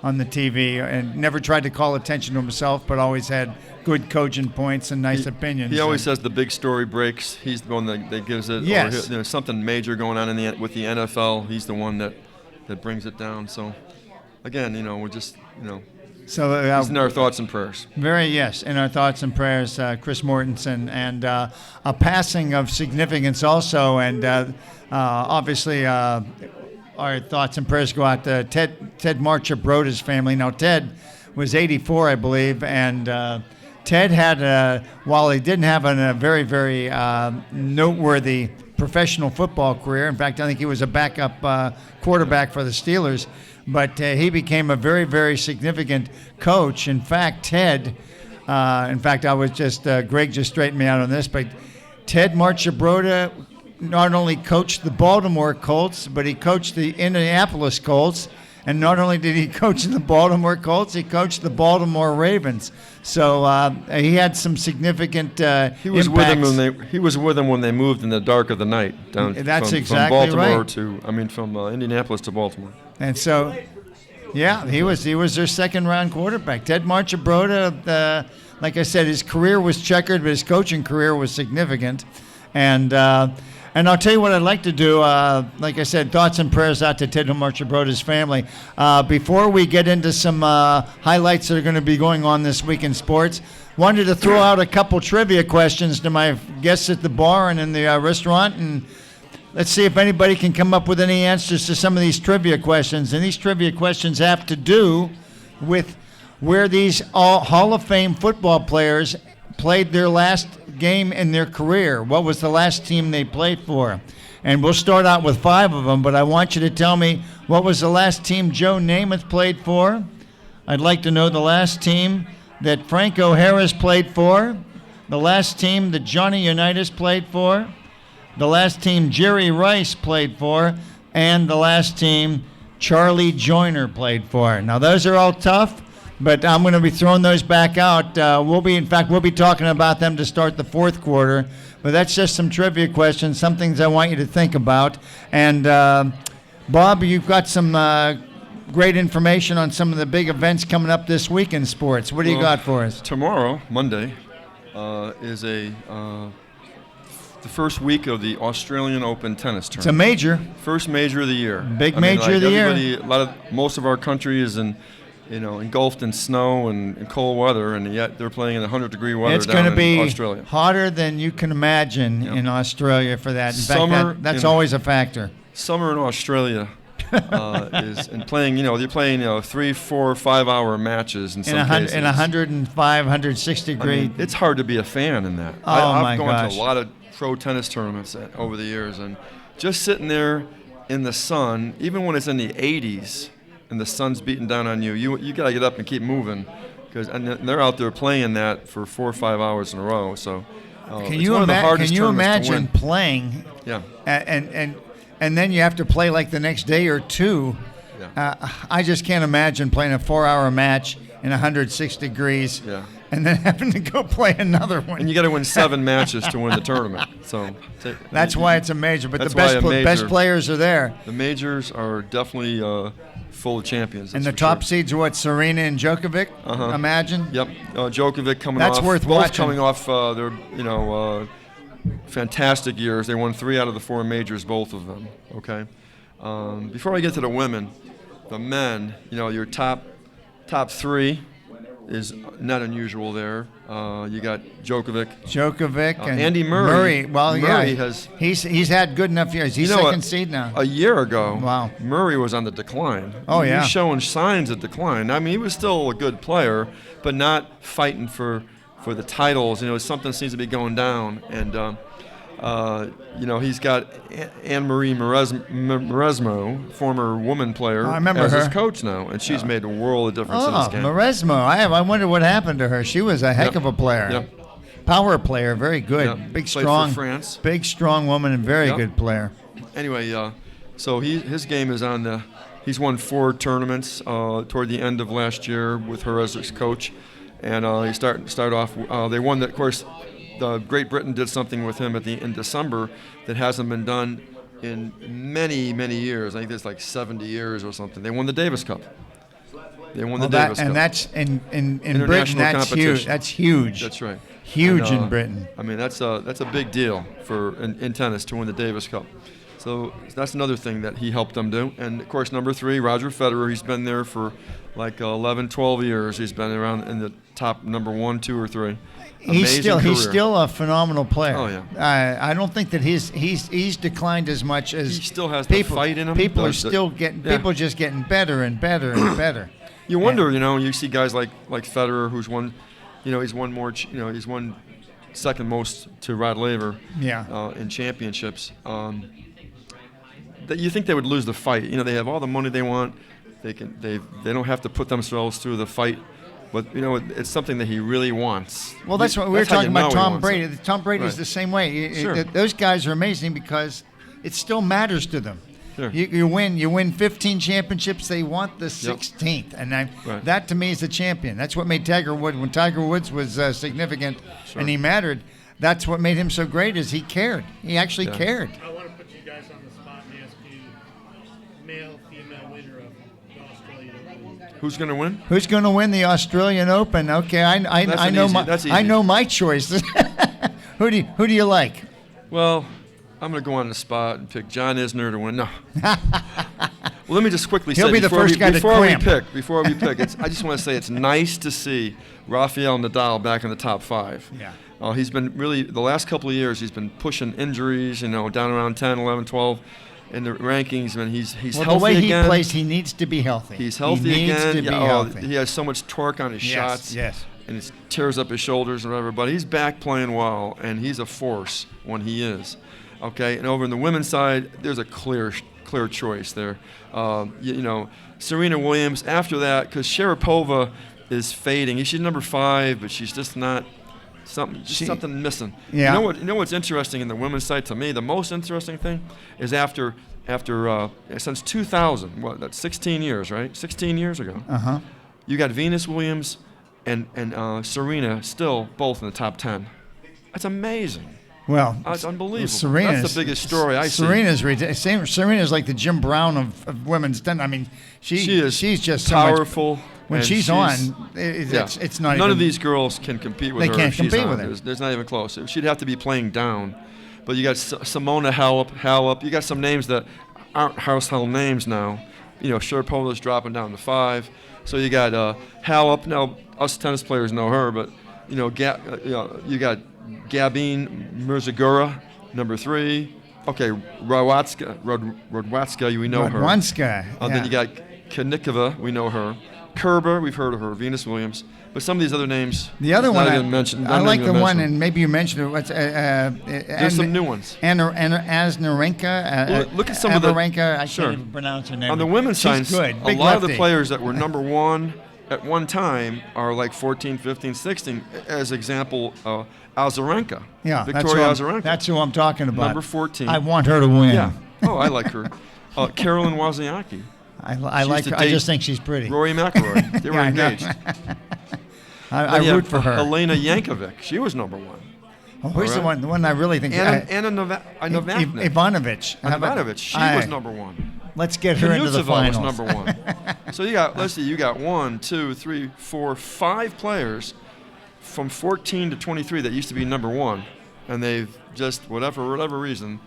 Speaker 2: on the TV and never tried to call attention to himself, but always had good coaching points and nice opinions.
Speaker 3: He always says the big story breaks. He's the one that gives it.
Speaker 2: Yes.
Speaker 3: Or there's something major going on with the NFL. He's the one that brings it down. So, again, we're just,
Speaker 2: So
Speaker 3: he's in our thoughts and prayers.
Speaker 2: In our thoughts and prayers, Chris Mortensen, and a passing of significance also, and obviously our thoughts and prayers go out to Ted Marchibroda's family. Now, Ted was 84, I believe, and Ted had, while he didn't have a very, very noteworthy professional football career, in fact, I think he was a backup quarterback for the Steelers, but he became a very, very significant coach. In fact, Ted, I was just, Greg just straightened me out on this, but Ted Marchibroda not only coached the Baltimore Colts, but he coached the Indianapolis Colts. And not only did he coach the Baltimore Colts, he coached the Baltimore Ravens. So he had some significant
Speaker 3: He was with them when they moved in the dark of the night down from Baltimore
Speaker 2: right.
Speaker 3: From Indianapolis to Baltimore.
Speaker 2: And so, he was their second-round quarterback. Ted Marchibroda, like I said, his career was checkered, but his coaching career was significant. And I'll tell you what I'd like to do. Like I said, thoughts and prayers out to Ted Marchibroda's family. Before we get into some highlights that are going to be going on this week in sports, wanted to throw out a couple trivia questions to my guests at the bar and in the restaurant, and let's see if anybody can come up with any answers to some of these trivia questions. And these trivia questions have to do with where these Hall of Fame football players played their last game in their career. What was the last team they played for? And we'll start out with 5 of them, but I want you to tell me what was the last team Joe Namath played for. I'd like to know the last team that Franco Harris played for, the last team that Johnny Unitas played for, the last team Jerry Rice played for, and the last team Charlie Joyner played for. Now those are all tough, but I'm going to be throwing those back out. We'll be talking about them to start the fourth quarter. But that's just some trivia questions, some things I want you to think about. And Bob, you've got some great information on some of the big events coming up this week in sports. What do you got for us?
Speaker 3: Tomorrow, Monday, is the first week of the Australian Open tennis tournament.
Speaker 2: It's a major.
Speaker 3: First major of the year.
Speaker 2: Big major of the year.
Speaker 3: Most of our country is in engulfed in snow and cold weather, and yet they're playing in 100-degree weather
Speaker 2: It's
Speaker 3: down
Speaker 2: going to
Speaker 3: in
Speaker 2: be
Speaker 3: Australia.
Speaker 2: hotter than you can imagine in Australia for that. In fact, that's always a factor.
Speaker 3: Summer in Australia is and playing. They're playing 3, 4, 5-hour matches in some cases.
Speaker 2: In 105, 160 degree.
Speaker 3: It's hard to be a fan in that. I've gone to a lot of pro tennis tournaments over the years, and just sitting there in the sun, even when it's in the 80s and the sun's beating down on you, you got to get up and keep moving, and they're out there playing that for 4 or 5 hours in a row. So
Speaker 2: can you imagine playing?
Speaker 3: Yeah.
Speaker 2: And then you have to play like the next day or two.
Speaker 3: Yeah.
Speaker 2: I just can't imagine playing a 4-hour match in 106 degrees.
Speaker 3: Yeah.
Speaker 2: And then having to go play another one.
Speaker 3: And you got to win 7 matches to win the tournament. So
Speaker 2: that's why it's a major. But the best players are there.
Speaker 3: The majors are definitely full of champions.
Speaker 2: And the top seeds are what? Serena and Djokovic. Imagine.
Speaker 3: Yep. Djokovic coming
Speaker 2: off.
Speaker 3: That's
Speaker 2: worth
Speaker 3: both
Speaker 2: watching.
Speaker 3: Coming off their fantastic years. They won 3 out of the 4 majors, both of them. Okay. Before I get to the women, the men. Your top 3 is not unusual there. You got Djokovic,
Speaker 2: and
Speaker 3: Andy Murray.
Speaker 2: Well,
Speaker 3: Murray
Speaker 2: yeah, he's had good enough years. He's second seed now.
Speaker 3: A year ago,
Speaker 2: wow,
Speaker 3: Murray was on the decline.
Speaker 2: Oh yeah,
Speaker 3: he was showing signs of decline. I mean, he was still a good player, but not fighting for the titles. Something seems to be going down, and he's got Anne-Marie Mauresmo, former woman player, as his coach now, and she's made a world of difference in this game.
Speaker 2: Mauresmo, I wonder what happened to her. She was a heck of a player.
Speaker 3: Yep.
Speaker 2: Power player, very good.
Speaker 3: Yep.
Speaker 2: Big,
Speaker 3: Played
Speaker 2: strong,
Speaker 3: for France.
Speaker 2: Big, strong woman and very good player.
Speaker 3: Anyway, so his game is on the. He's won 4 tournaments toward the end of last year with her as his coach, and he start off. They won that, of course. Great Britain did something with him in December that hasn't been done in many, many years. I think it's like 70 years or something. They won the Davis Cup. Davis Cup.
Speaker 2: And that's in
Speaker 3: International
Speaker 2: Britain. That's
Speaker 3: competition.
Speaker 2: huge. That's huge.
Speaker 3: That's right.
Speaker 2: Huge in Britain.
Speaker 3: I mean, that's a big deal in tennis to win the Davis Cup. So that's another thing that he helped them do. And, of course, number 3, Roger Federer. He's been there for like 11, 12 years. He's been around in the top number 1, 2, or 3.
Speaker 2: He's still a phenomenal player.
Speaker 3: Oh yeah.
Speaker 2: I don't think that he's declined as much as
Speaker 3: he still has
Speaker 2: people,
Speaker 3: the fight in him.
Speaker 2: People are still getting people just getting better and better and better.
Speaker 3: You wonder, you see guys like Federer, who's won, he's won more, he's won second most to Rod Laver.
Speaker 2: Yeah.
Speaker 3: In championships. That you think they would lose the fight? They have all the money they want. They don't have to put themselves through the fight. But, it's something that he really wants.
Speaker 2: Well, that's what we were talking about Tom Brady.
Speaker 3: It.
Speaker 2: Tom Brady's the same way.
Speaker 3: Sure.
Speaker 2: Those guys are amazing because it still matters to them.
Speaker 3: Sure.
Speaker 2: You win 15 championships, they want the 16th. And that, to me, is a champion. That's what made Tiger Woods, when Tiger Woods was significant and he mattered, that's what made him so great is he cared. He actually cared.
Speaker 4: I want to put you guys on the spot and ask you, male, female winner of the Australian Open.
Speaker 3: Who's going to win?
Speaker 2: Who's going to win the Australian Open? Okay, I know my choice. Who do you like?
Speaker 3: Well, I'm going to go on the spot and pick John Isner to win. No. Well, let me just quickly say, before we pick, I just want to say it's nice to see Rafael Nadal back in the top 5.
Speaker 2: Yeah.
Speaker 3: He's been really, the last couple of years, he's been pushing injuries, down around 10, 11, 12 in the rankings. And he's healthy again.
Speaker 2: The way he plays, he needs to be healthy.
Speaker 3: He's healthy again.
Speaker 2: He needs to be healthy.
Speaker 3: He has so much torque on his shots.
Speaker 2: Yes.
Speaker 3: And it tears up his shoulders and whatever. But he's back playing well, and he's a force when he is. Okay, and over on the women's side, there's a clear choice there. Serena Williams. After that, because Sharapova is fading. She's number 5, but she's just not something missing.
Speaker 2: Yeah.
Speaker 3: You know what's interesting in the women's side to me? The most interesting thing is after since 2000. That's 16 years, right? 16 years ago. You got Venus Williams and Serena still both in the top 10. That's amazing.
Speaker 2: Well,
Speaker 3: it's unbelievable.
Speaker 2: That's
Speaker 3: the biggest story I see.
Speaker 2: Serena's like the Jim Brown of women's tennis. I mean, she's just
Speaker 3: powerful.
Speaker 2: So much, when she's on, it's not.
Speaker 3: None of these girls can compete with her.
Speaker 2: They can't compete with her.
Speaker 3: There's not even close. She'd have to be playing down. But you got Simona Halep. You got some names that aren't household names now. Sharapovan's dropping down to 5. So you got Halep. Now, us tennis players know her, but you got Gabine Murzagora, number 3. Okay, Radwanska, we know her.
Speaker 2: Radwanska.
Speaker 3: Then you got Kanikova, we know her. Kerber, we've heard of her. Venus Williams. But some of these other names.
Speaker 2: The other one, I like the one,
Speaker 3: mentioned.
Speaker 2: and maybe you mentioned it.
Speaker 3: There's some new ones.
Speaker 2: Asnarenka.
Speaker 3: Look at some of the.
Speaker 2: I can't
Speaker 3: Sure.
Speaker 2: even pronounce her name.
Speaker 3: On the women's side,
Speaker 2: good.
Speaker 3: a
Speaker 2: Big
Speaker 3: lot of
Speaker 2: lefty.
Speaker 3: the players that were number 1 at one time are like 14, 15, 16. As example, Azarenka.
Speaker 2: Yeah,
Speaker 3: Victoria Azarenka.
Speaker 2: That's who I'm talking about.
Speaker 3: Number 14.
Speaker 2: I want her to win.
Speaker 3: Yeah. Oh, I like her. Carolyn Wozniacki.
Speaker 2: I like her. I just think she's pretty.
Speaker 3: Rory McIlroy. They were engaged.
Speaker 2: I root for her.
Speaker 3: Elena Yankovic. She was number 1.
Speaker 2: Oh, who's the one? The one I really think.
Speaker 3: Anna Novak.
Speaker 2: Ivanovic.
Speaker 3: She was number 1.
Speaker 2: Let's get her into the finals.
Speaker 3: Was number 1. So you got 1, 2, 3, 4, 5 players from 14 to 23 that used to be number 1, and they've just whatever reason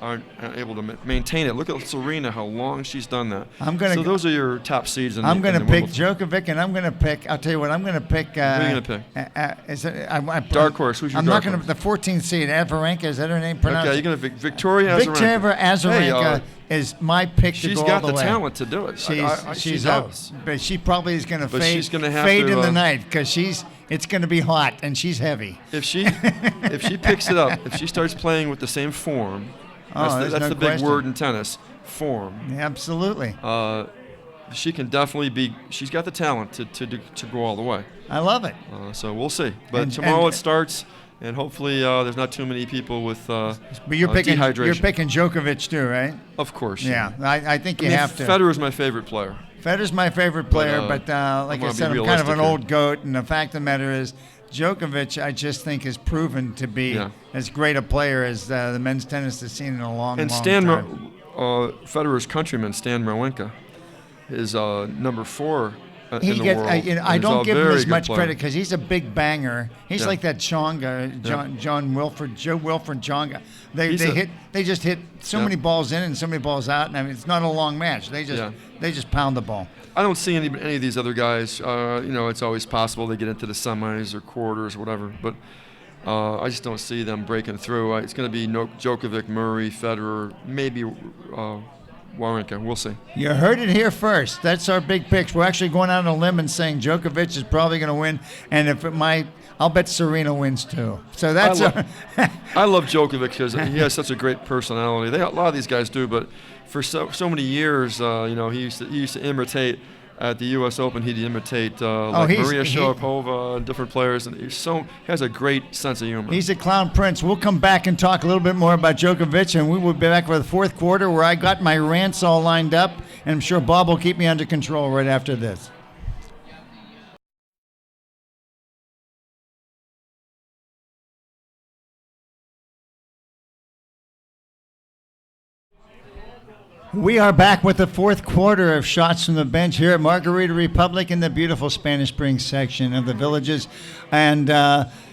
Speaker 3: aren't able to maintain it. Look at Serena, how long she's done that. So those are your top seeds.
Speaker 2: I'm going to pick Djokovic, and I'm going to pick. I'll tell you what. I'm going to pick.
Speaker 3: Who are you going to pick? Dark horse. Who's your
Speaker 2: I'm
Speaker 3: dark
Speaker 2: not going to.
Speaker 3: horse?
Speaker 2: The 14th seed, Azarenka. Is that her name? Pronounced?
Speaker 3: Okay, you're going to pick Victoria Azarenka.
Speaker 2: Victoria Azarenka is my pick to go all the way.
Speaker 3: She's got the talent to do it. She does.
Speaker 2: But she probably is going to fade
Speaker 3: in
Speaker 2: the night because it's going to be hot and she's heavy.
Speaker 3: If she picks it up, if she starts playing with the same form. That's the big word in tennis, form.
Speaker 2: Yeah, absolutely.
Speaker 3: She can definitely be. She's got the talent to go all the way.
Speaker 2: I love it.
Speaker 3: So we'll see. But tomorrow it starts, and hopefully there's not too many people with
Speaker 2: but you're picking,
Speaker 3: dehydration.
Speaker 2: You're picking Djokovic too, right?
Speaker 3: Of course.
Speaker 2: Yeah, I think you have to.
Speaker 3: Federer's my favorite player.
Speaker 2: Federer's my favorite player, but like I said, I'm kind of an old goat, and the fact of the matter is, Djokovic, I just think, has proven to be as great a player as the men's tennis has seen in a long time.
Speaker 3: Federer's countryman, Stan Wawrinka, is number 4 in the world.
Speaker 2: I don't give him as much credit because he's a big banger. He's like that Joe Wilfred Tsonga. They just hit so many balls in and so many balls out, and I mean it's not a long match. They just pound the ball.
Speaker 3: I don't see any of these other guys. It's always possible they get into the semis or quarters or whatever, but I just don't see them breaking through. It's going to be Djokovic, Murray, Federer, maybe Wawrinka. We'll see.
Speaker 2: You heard it here first. That's our big picks. We're actually going out on a limb and saying Djokovic is probably going to win, and I'll bet Serena wins too. So that's.
Speaker 3: I love Djokovic because he has such a great personality. A lot of these guys do, but for so many years, he used to imitate. At the U.S. Open, he'd imitate Maria Sharapova and different players, and he has a great sense of humor.
Speaker 2: He's a clown prince. We'll come back and talk a little bit more about Djokovic, and we will be back for the fourth quarter where I got my rants all lined up, and I'm sure Bob will keep me under control right after this. We are back with the fourth quarter of Shots from the Bench here at Margarita Republic in the beautiful Spanish Springs section of the Villages. And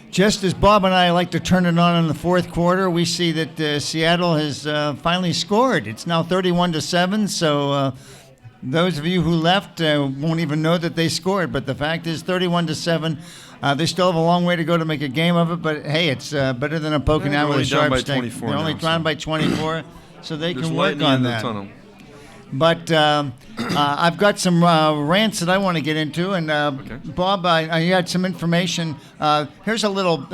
Speaker 2: just as Bob and I like to turn it on in the fourth quarter, we see that Seattle has finally scored. It's now 31-7, so those of you who left won't even know that they scored. But the fact is 31-7. They still have a long way to go to make a game of it, but hey, it's better than a poking out with a sharp stick. They're only down by 24. So they can work on that. But I've got some rants that I want to get into. And Bob, I had some information. Here's a little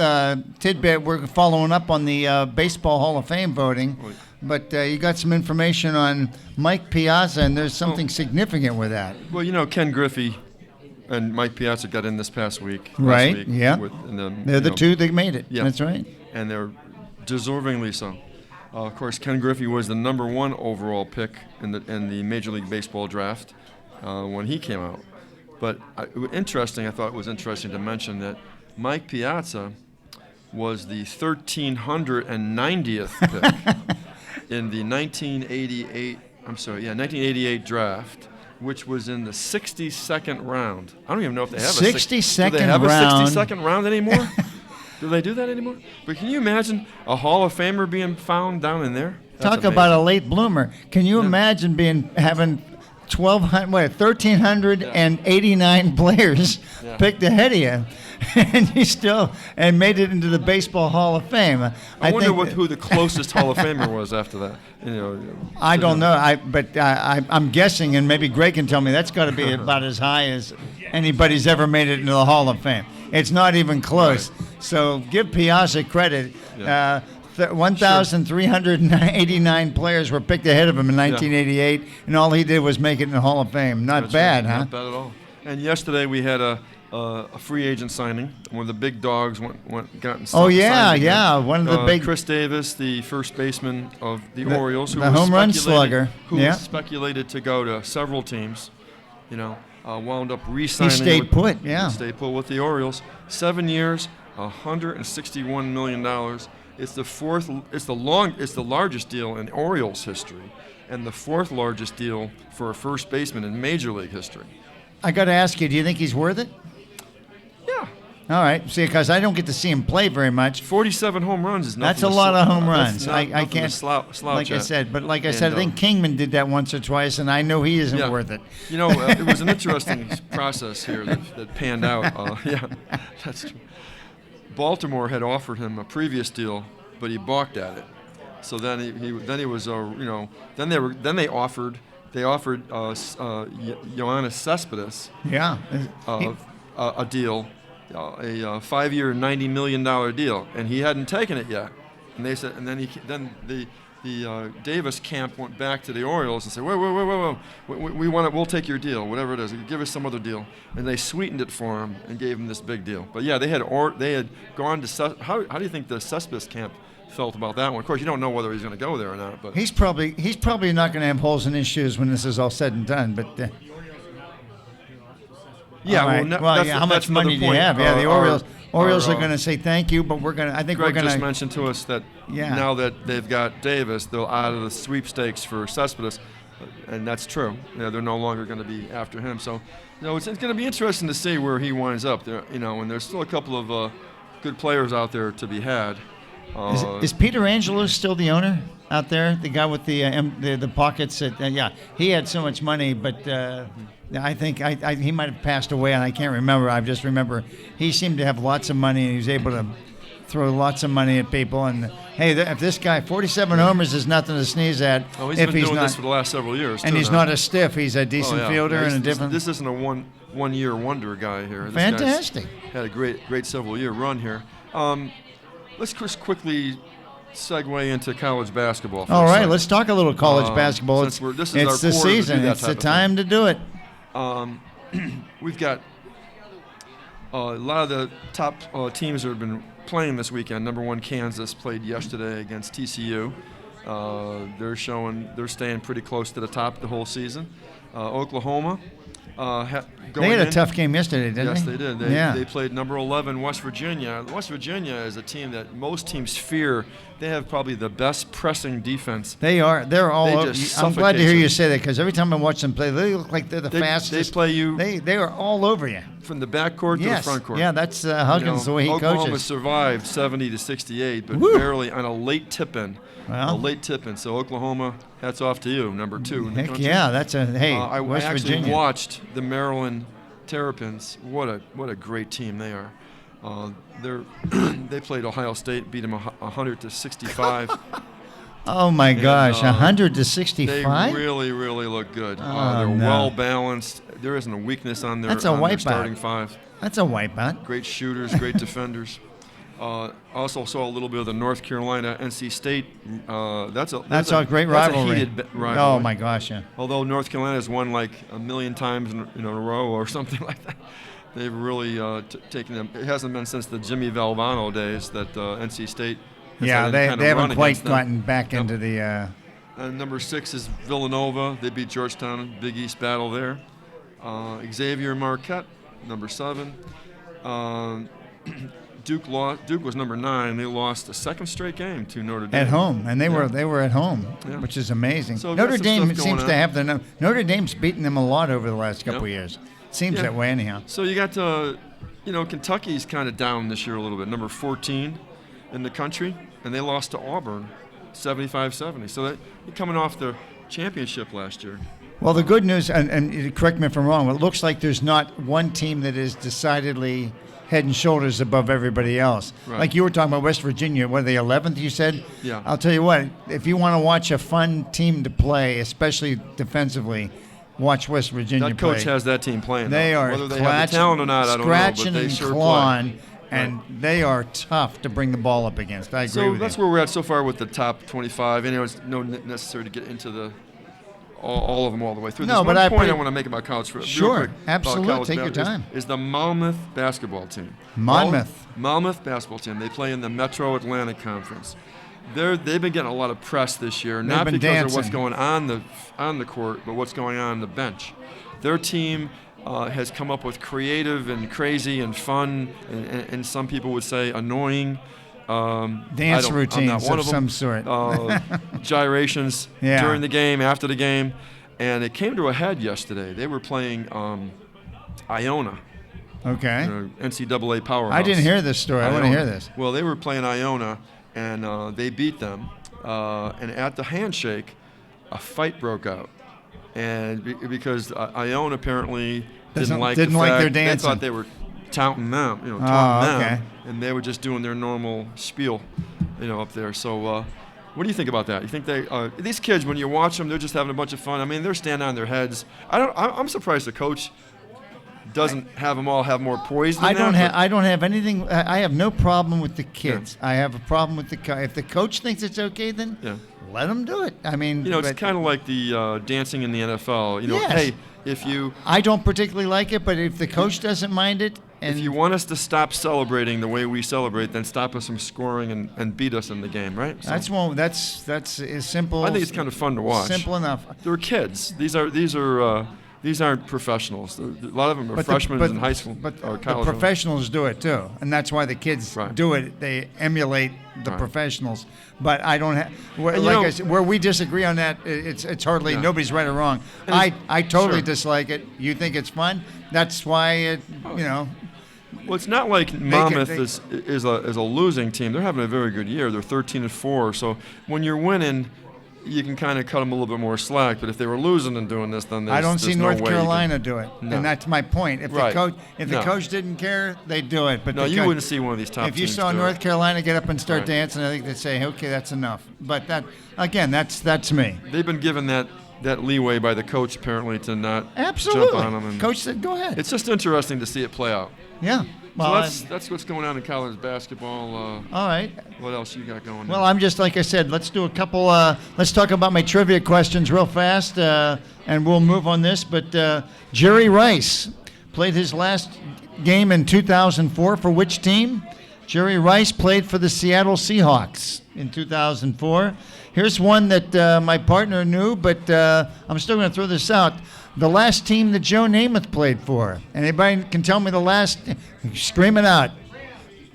Speaker 2: tidbit. We're following up on the Baseball Hall of Fame voting. But you got some information on Mike Piazza, and there's something significant with that.
Speaker 3: Well, Ken Griffey and Mike Piazza got in this past week.
Speaker 2: Right,
Speaker 3: week
Speaker 2: yeah. They're the two that made it.
Speaker 3: Yeah.
Speaker 2: That's right.
Speaker 3: And they're deservingly so. Of course, Ken Griffey was the number 1 overall pick in the Major League Baseball draft when he came out. But I thought it was interesting to mention that Mike Piazza was the 1,390th pick in the 1988 draft, which was in the 62nd round. I don't even know if they have a 62nd round anymore. Do they do that anymore? But can you imagine a Hall of Famer being found down in there?
Speaker 2: Talk about a late bloomer. Can you imagine having 1,389 players
Speaker 3: Yeah.
Speaker 2: picked ahead of you, and you still made it into the Baseball Hall of Fame.
Speaker 3: I wonder
Speaker 2: think
Speaker 3: who the closest Hall of Famer was after that.
Speaker 2: I don't know. I'm guessing, and maybe Greg can tell me. That's got to be about as high as anybody's ever made it into the Hall of Fame. It's not even close.
Speaker 3: Right.
Speaker 2: So give Piazza credit.
Speaker 3: Yeah.
Speaker 2: 1,389 players were picked ahead of him in 1988, and all he did was make it in the Hall of Fame. Not
Speaker 3: That's
Speaker 2: bad,
Speaker 3: right.
Speaker 2: huh?
Speaker 3: Not bad at all. And yesterday we had a free agent signing. One of the big dogs got
Speaker 2: Oh yeah,
Speaker 3: signed
Speaker 2: yeah.
Speaker 3: again.
Speaker 2: One of the big
Speaker 3: Chris Davis, the first baseman of the Orioles, who
Speaker 2: the
Speaker 3: was
Speaker 2: home run
Speaker 3: speculated-
Speaker 2: slugger.
Speaker 3: who
Speaker 2: Yeah.
Speaker 3: was speculated to go to several teams. Wound up re-signing.
Speaker 2: He stayed
Speaker 3: with,
Speaker 2: put. Yeah.
Speaker 3: He stayed put with the Orioles. 7 years, $161 million. It's the largest deal in Orioles history, and the fourth largest deal for a first baseman in Major League history.
Speaker 2: I got to ask you, do you think he's worth it?
Speaker 3: Yeah.
Speaker 2: All right. See, because I don't get to see him play very much.
Speaker 3: 47 home runs is nothing.
Speaker 2: That's a lot of home runs.
Speaker 3: That's
Speaker 2: I
Speaker 3: nothing to
Speaker 2: can't
Speaker 3: slouch
Speaker 2: like I
Speaker 3: at.
Speaker 2: said, but like I
Speaker 3: And,
Speaker 2: said, I think Kingman did that once or twice, and I know he isn't
Speaker 3: yeah.
Speaker 2: worth it.
Speaker 3: It was an interesting process here that panned out. Yeah, that's true. Baltimore had offered him a previous deal, but he balked at it. So then he was then they offered Yoenis Cespedes
Speaker 2: Yeah.
Speaker 3: a deal, a 5-year, $90 million deal, and he hadn't taken it yet. And they said, and then the Davis camp went back to the Orioles and said, whoa, we'll take your deal, whatever it is, give us some other deal. And they sweetened it for him and gave him this big deal. But yeah, they had gone to how do you think the Cespedes camp felt about that one? Of course, you don't know whether he's going to go there or not. But
Speaker 2: He's probably not going to have holes in his shoes when this is all said and done. But
Speaker 3: yeah,
Speaker 2: all right. How much money do you have? Yeah, the Orioles are going to say thank you, but I think
Speaker 3: Greg
Speaker 2: we're going
Speaker 3: just
Speaker 2: to.
Speaker 3: mentioned to us that now that they've got Davis, they'll out of the sweepstakes for Cespedes, and that's true. They're no longer going to be after him. So, it's going to be interesting to see where he winds up. There, and there's still a couple of good players out there to be had.
Speaker 2: Is Peter Angelo still the owner out there? The guy with the pockets? He had so much money, but I think he might have passed away, and I can't remember. I just remember he seemed to have lots of money, and he was able to throw lots of money at people. And hey, if this guy 47 homers is nothing to sneeze at,
Speaker 3: He's
Speaker 2: if
Speaker 3: been
Speaker 2: he's
Speaker 3: doing
Speaker 2: not,
Speaker 3: this for the last several years,
Speaker 2: and
Speaker 3: too,
Speaker 2: he's
Speaker 3: now.
Speaker 2: not a stiff. He's a decent fielder and a different.
Speaker 3: This isn't a one-year wonder guy here. This
Speaker 2: Fantastic.
Speaker 3: guy's had a great several year run here. Let's just quickly segue into college basketball.
Speaker 2: All right, let's talk a little college basketball. It's
Speaker 3: this is our
Speaker 2: the
Speaker 3: quarter to do
Speaker 2: season.
Speaker 3: that
Speaker 2: It's
Speaker 3: type
Speaker 2: the
Speaker 3: of
Speaker 2: time to do it.
Speaker 3: We've got a lot of the top teams that have been playing this weekend. Number one, Kansas played yesterday against TCU. They're staying pretty close to the top the whole season. Oklahoma.
Speaker 2: They had a tough game yesterday, didn't they?
Speaker 3: Yes, they did. They played number 11, West Virginia. West Virginia is a team that most teams fear. They have probably the best pressing defense.
Speaker 2: They are. They're all over. I'm glad to hear you say that because every time I watch them play, they look like they're the fastest.
Speaker 3: They play you.
Speaker 2: They are all all over you.
Speaker 3: From the backcourt to the front court.
Speaker 2: Yeah, that's Huggins, the way he
Speaker 3: Oklahoma
Speaker 2: coaches.
Speaker 3: survived 70-68, but barely on a late tip-in. So Oklahoma, hats off to you, number 2 in the country.
Speaker 2: Yeah, that's West
Speaker 3: I actually
Speaker 2: Virginia.
Speaker 3: watched the Maryland Terrapins. What a great team they are. They played Ohio State, beat them 100-65.
Speaker 2: Oh my gosh, 100-65.
Speaker 3: They really look good. They're well balanced. There isn't a weakness on their starting five.
Speaker 2: That's a wipeout.
Speaker 3: Great shooters, great defenders. Also saw a little bit of the North Carolina NC State. That's a great rivalry.
Speaker 2: That's a
Speaker 3: heated rivalry.
Speaker 2: Oh my gosh, yeah.
Speaker 3: Although North Carolina has won like a million times in a row or something like that, they've really taken them. It hasn't been since the Jimmy Valvano days that NC State.
Speaker 2: They haven't quite gotten back into the.
Speaker 3: Number 6 is Villanova. They beat Georgetown. Big East battle there. Xavier Marquette, number 7. Duke was number 9. They lost a second straight game to Notre Dame
Speaker 2: at home, and they were at home, which is amazing. So Notre Dame seems to have the Notre Dame's beaten them a lot over the last couple of years. Seems that way anyhow.
Speaker 3: So you got Kentucky's kind of down this year a little bit, number 14 in the country, and they lost to Auburn 75-70. So they're coming off the championship last year.
Speaker 2: Well, the good news, and correct me if I'm wrong, it looks like there's not one team that is decidedly head and shoulders above everybody else.
Speaker 3: Right.
Speaker 2: Like you were talking about West Virginia, what are they, 11th, you said?
Speaker 3: Yeah.
Speaker 2: I'll tell you what, if you want to watch a fun team to play, especially defensively, watch West Virginia
Speaker 3: That coach
Speaker 2: play.
Speaker 3: has that team playing.
Speaker 2: They
Speaker 3: though.
Speaker 2: are
Speaker 3: Whether they have the talent or not, I don't know,
Speaker 2: scratching
Speaker 3: but they
Speaker 2: and
Speaker 3: sure
Speaker 2: clawing,
Speaker 3: play.
Speaker 2: and they are tough to bring the ball up against. I agree
Speaker 3: So
Speaker 2: with
Speaker 3: that's
Speaker 2: you.
Speaker 3: where we're at so far with the top 25. Anyway, it's no necessary to get into all of them all the way through.
Speaker 2: No,
Speaker 3: There's
Speaker 2: but
Speaker 3: one
Speaker 2: I
Speaker 3: point
Speaker 2: pre-
Speaker 3: I want to make about college football.
Speaker 2: Sure, absolutely. Take your time.
Speaker 3: Is the Monmouth basketball team.
Speaker 2: Monmouth.
Speaker 3: Monmouth basketball team. They play in the Metro Atlantic Conference. They've been getting a lot of press this year, not
Speaker 2: been
Speaker 3: because
Speaker 2: dancing.
Speaker 3: of what's going on the court, but what's going on the bench. Their team has come up with creative and crazy and fun, and some people would say annoying.
Speaker 2: Dance
Speaker 3: I'm
Speaker 2: routines
Speaker 3: not one
Speaker 2: of
Speaker 3: them.
Speaker 2: some sort.
Speaker 3: Gyrations
Speaker 2: Yeah.
Speaker 3: during the game, after the game, and it came to a head yesterday. They were playing Iona,
Speaker 2: Okay.
Speaker 3: NCAA powerhouse.
Speaker 2: I didn't hear this story. I want to
Speaker 3: Iona.
Speaker 2: hear this.
Speaker 3: Well, they were playing Iona, and they beat them. And at the handshake, a fight broke out, and because Iona apparently didn't like
Speaker 2: didn't
Speaker 3: the
Speaker 2: like
Speaker 3: fact
Speaker 2: their
Speaker 3: they
Speaker 2: dancing.
Speaker 3: thought they were touting them,
Speaker 2: Oh,
Speaker 3: taunting
Speaker 2: okay.
Speaker 3: them, and they were just doing their normal spiel, up there. So. What do you think about that? You think these kids, when you watch them, they're just having a bunch of fun. I mean, they're standing on their heads. I'm surprised the coach doesn't have them all have more poise than
Speaker 2: I
Speaker 3: that.
Speaker 2: don't have anything. I have no problem with the kids. I have a problem with if the coach thinks it's okay, then let them do it. I mean,
Speaker 3: it's kind of like the dancing in the NFL.
Speaker 2: Yes.
Speaker 3: Hey, if you
Speaker 2: I don't particularly like it, but if the coach doesn't mind it, and
Speaker 3: if you want us to stop celebrating the way we celebrate, then stop us from scoring and beat us in the game, right? So
Speaker 2: that's as simple.
Speaker 3: I think it's kind of fun to watch.
Speaker 2: Simple enough.
Speaker 3: They're kids. These aren't professionals. A lot of them are freshmen in high school
Speaker 2: But
Speaker 3: or
Speaker 2: the
Speaker 3: college.
Speaker 2: professionals do it too, and that's why the kids
Speaker 3: Right.
Speaker 2: do it. They emulate the
Speaker 3: Right.
Speaker 2: professionals. But I don't have. Like
Speaker 3: know-
Speaker 2: I said, where we disagree on that, it's hardly
Speaker 3: Yeah.
Speaker 2: nobody's right or wrong.
Speaker 3: And
Speaker 2: I totally
Speaker 3: sure.
Speaker 2: dislike it. You think it's fun? That's why
Speaker 3: Well, it's not like
Speaker 2: it-
Speaker 3: Monmouth
Speaker 2: they-
Speaker 3: is a losing team. They're having a very good year. They're 13-4. So when you're winning, you can kind of cut them a little bit more slack. But if they were losing and doing this, then
Speaker 2: I don't see
Speaker 3: there's no
Speaker 2: North
Speaker 3: way you can-
Speaker 2: Carolina do it,
Speaker 3: No.
Speaker 2: and that's my point. If
Speaker 3: Right.
Speaker 2: the
Speaker 3: No.
Speaker 2: coach didn't care, they'd do it. But
Speaker 3: No,
Speaker 2: the
Speaker 3: you
Speaker 2: coach-
Speaker 3: wouldn't see one of these top
Speaker 2: If you
Speaker 3: teams
Speaker 2: saw
Speaker 3: do it.
Speaker 2: North Carolina get up and start
Speaker 3: Right.
Speaker 2: dancing, I think they'd say, "Okay, that's enough." But that again, that's me.
Speaker 3: They've been given that leeway by the coach apparently to not
Speaker 2: Absolutely.
Speaker 3: jump on them. And
Speaker 2: Coach said, "Go ahead."
Speaker 3: it's just interesting to see it play out.
Speaker 2: Yeah.
Speaker 3: So
Speaker 2: Well,
Speaker 3: that's what's going on in college basketball.
Speaker 2: all right.
Speaker 3: What else you got going?
Speaker 2: Well, I'm just like I said. Let's do a couple. Let's talk about my trivia questions real fast, and we'll move on this. But Jerry Rice played his last game in 2004 for which team? Jerry Rice played for the Seattle Seahawks in 2004. Here's one that my partner knew, but I'm still going to throw this out. The last team that Joe Namath played for. Anybody can tell me the last? Scream it out.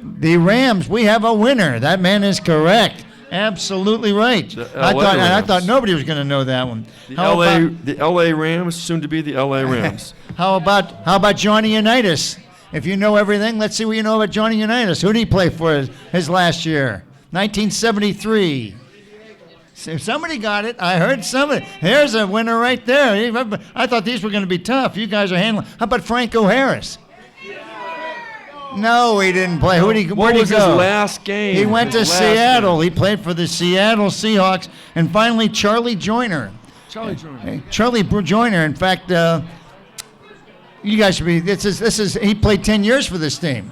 Speaker 2: The Rams. We have a winner. That man is correct. Absolutely right.
Speaker 3: The
Speaker 2: I
Speaker 3: LA
Speaker 2: thought
Speaker 3: Rams.
Speaker 2: nobody was going to know that one.
Speaker 3: The
Speaker 2: How
Speaker 3: LA Rams, soon to be the LA Rams.
Speaker 2: how about Johnny Unitas? If you know everything, let's see what you know about Johnny Unitas. Who did he play for his last year? 1973. So somebody got it. I heard somebody. There's a winner right there. I thought these were going to be tough. You guys are handling. How about Franco Harris? No, he didn't play. Where'd he
Speaker 3: What was
Speaker 2: go?
Speaker 3: his last game?
Speaker 2: He went to
Speaker 3: His last
Speaker 2: Seattle.
Speaker 3: game.
Speaker 2: He played for the Seattle Seahawks. And finally, Charlie Joyner.
Speaker 3: Charlie Joyner.
Speaker 2: Charlie Joyner. In fact, you guys should be. This is. He played 10 years for this team.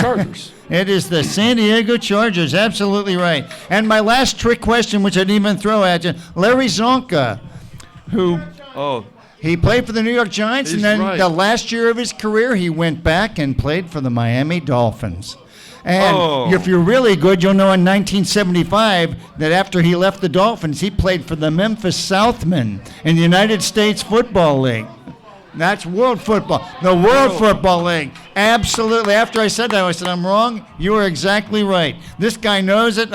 Speaker 3: Chargers.
Speaker 2: It is the San Diego Chargers. Absolutely right. And my last trick question, which I didn't even throw at you, Larry Zonka, who
Speaker 3: Oh,
Speaker 2: he played for the New York Giants, and
Speaker 3: He's
Speaker 2: then
Speaker 3: right.
Speaker 2: the last year of his career, he went back and played for the Miami Dolphins. And if you're really good, you'll know in 1975 that after he left the Dolphins, he played for the Memphis Southmen in the United States Football League. That's world football. The World Football League. Absolutely. After I said that, I said, I'm wrong. You are exactly right. This guy knows it.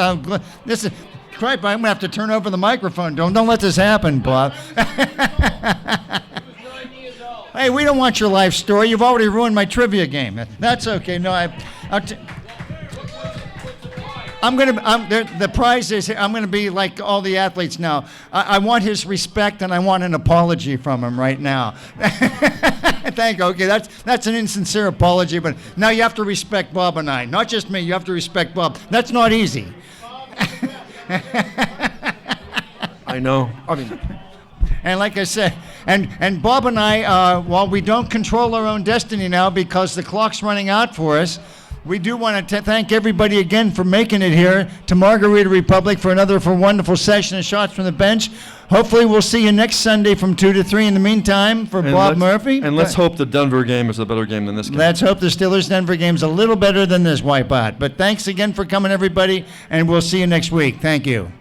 Speaker 2: This is... Crap, I'm going to have to turn over the microphone. Don't let this happen, Bob. Hey, we don't want your life story. You've already ruined my trivia game. That's okay. No, The prize is I'm gonna be like all the athletes now. I want his respect and I want an apology from him right now. Thank you. Okay, that's an insincere apology, but now you have to respect Bob and I. Not just me. You have to respect Bob. That's not easy.
Speaker 3: I know. I mean,
Speaker 2: and like I said, and Bob and I, while we don't control our own destiny now because the clock's running out for us, we do want to thank everybody again for making it here to Margarita Republic for another wonderful session of Shots from the Bench. Hopefully we'll see you next Sunday from 2 to 3. In the meantime, for Bob Murphy.
Speaker 3: And let's hope the Denver game is a better game than this game.
Speaker 2: Let's hope the Steelers-Denver game's a little better than this wipeout. But thanks again for coming, everybody, and we'll see you next week. Thank you.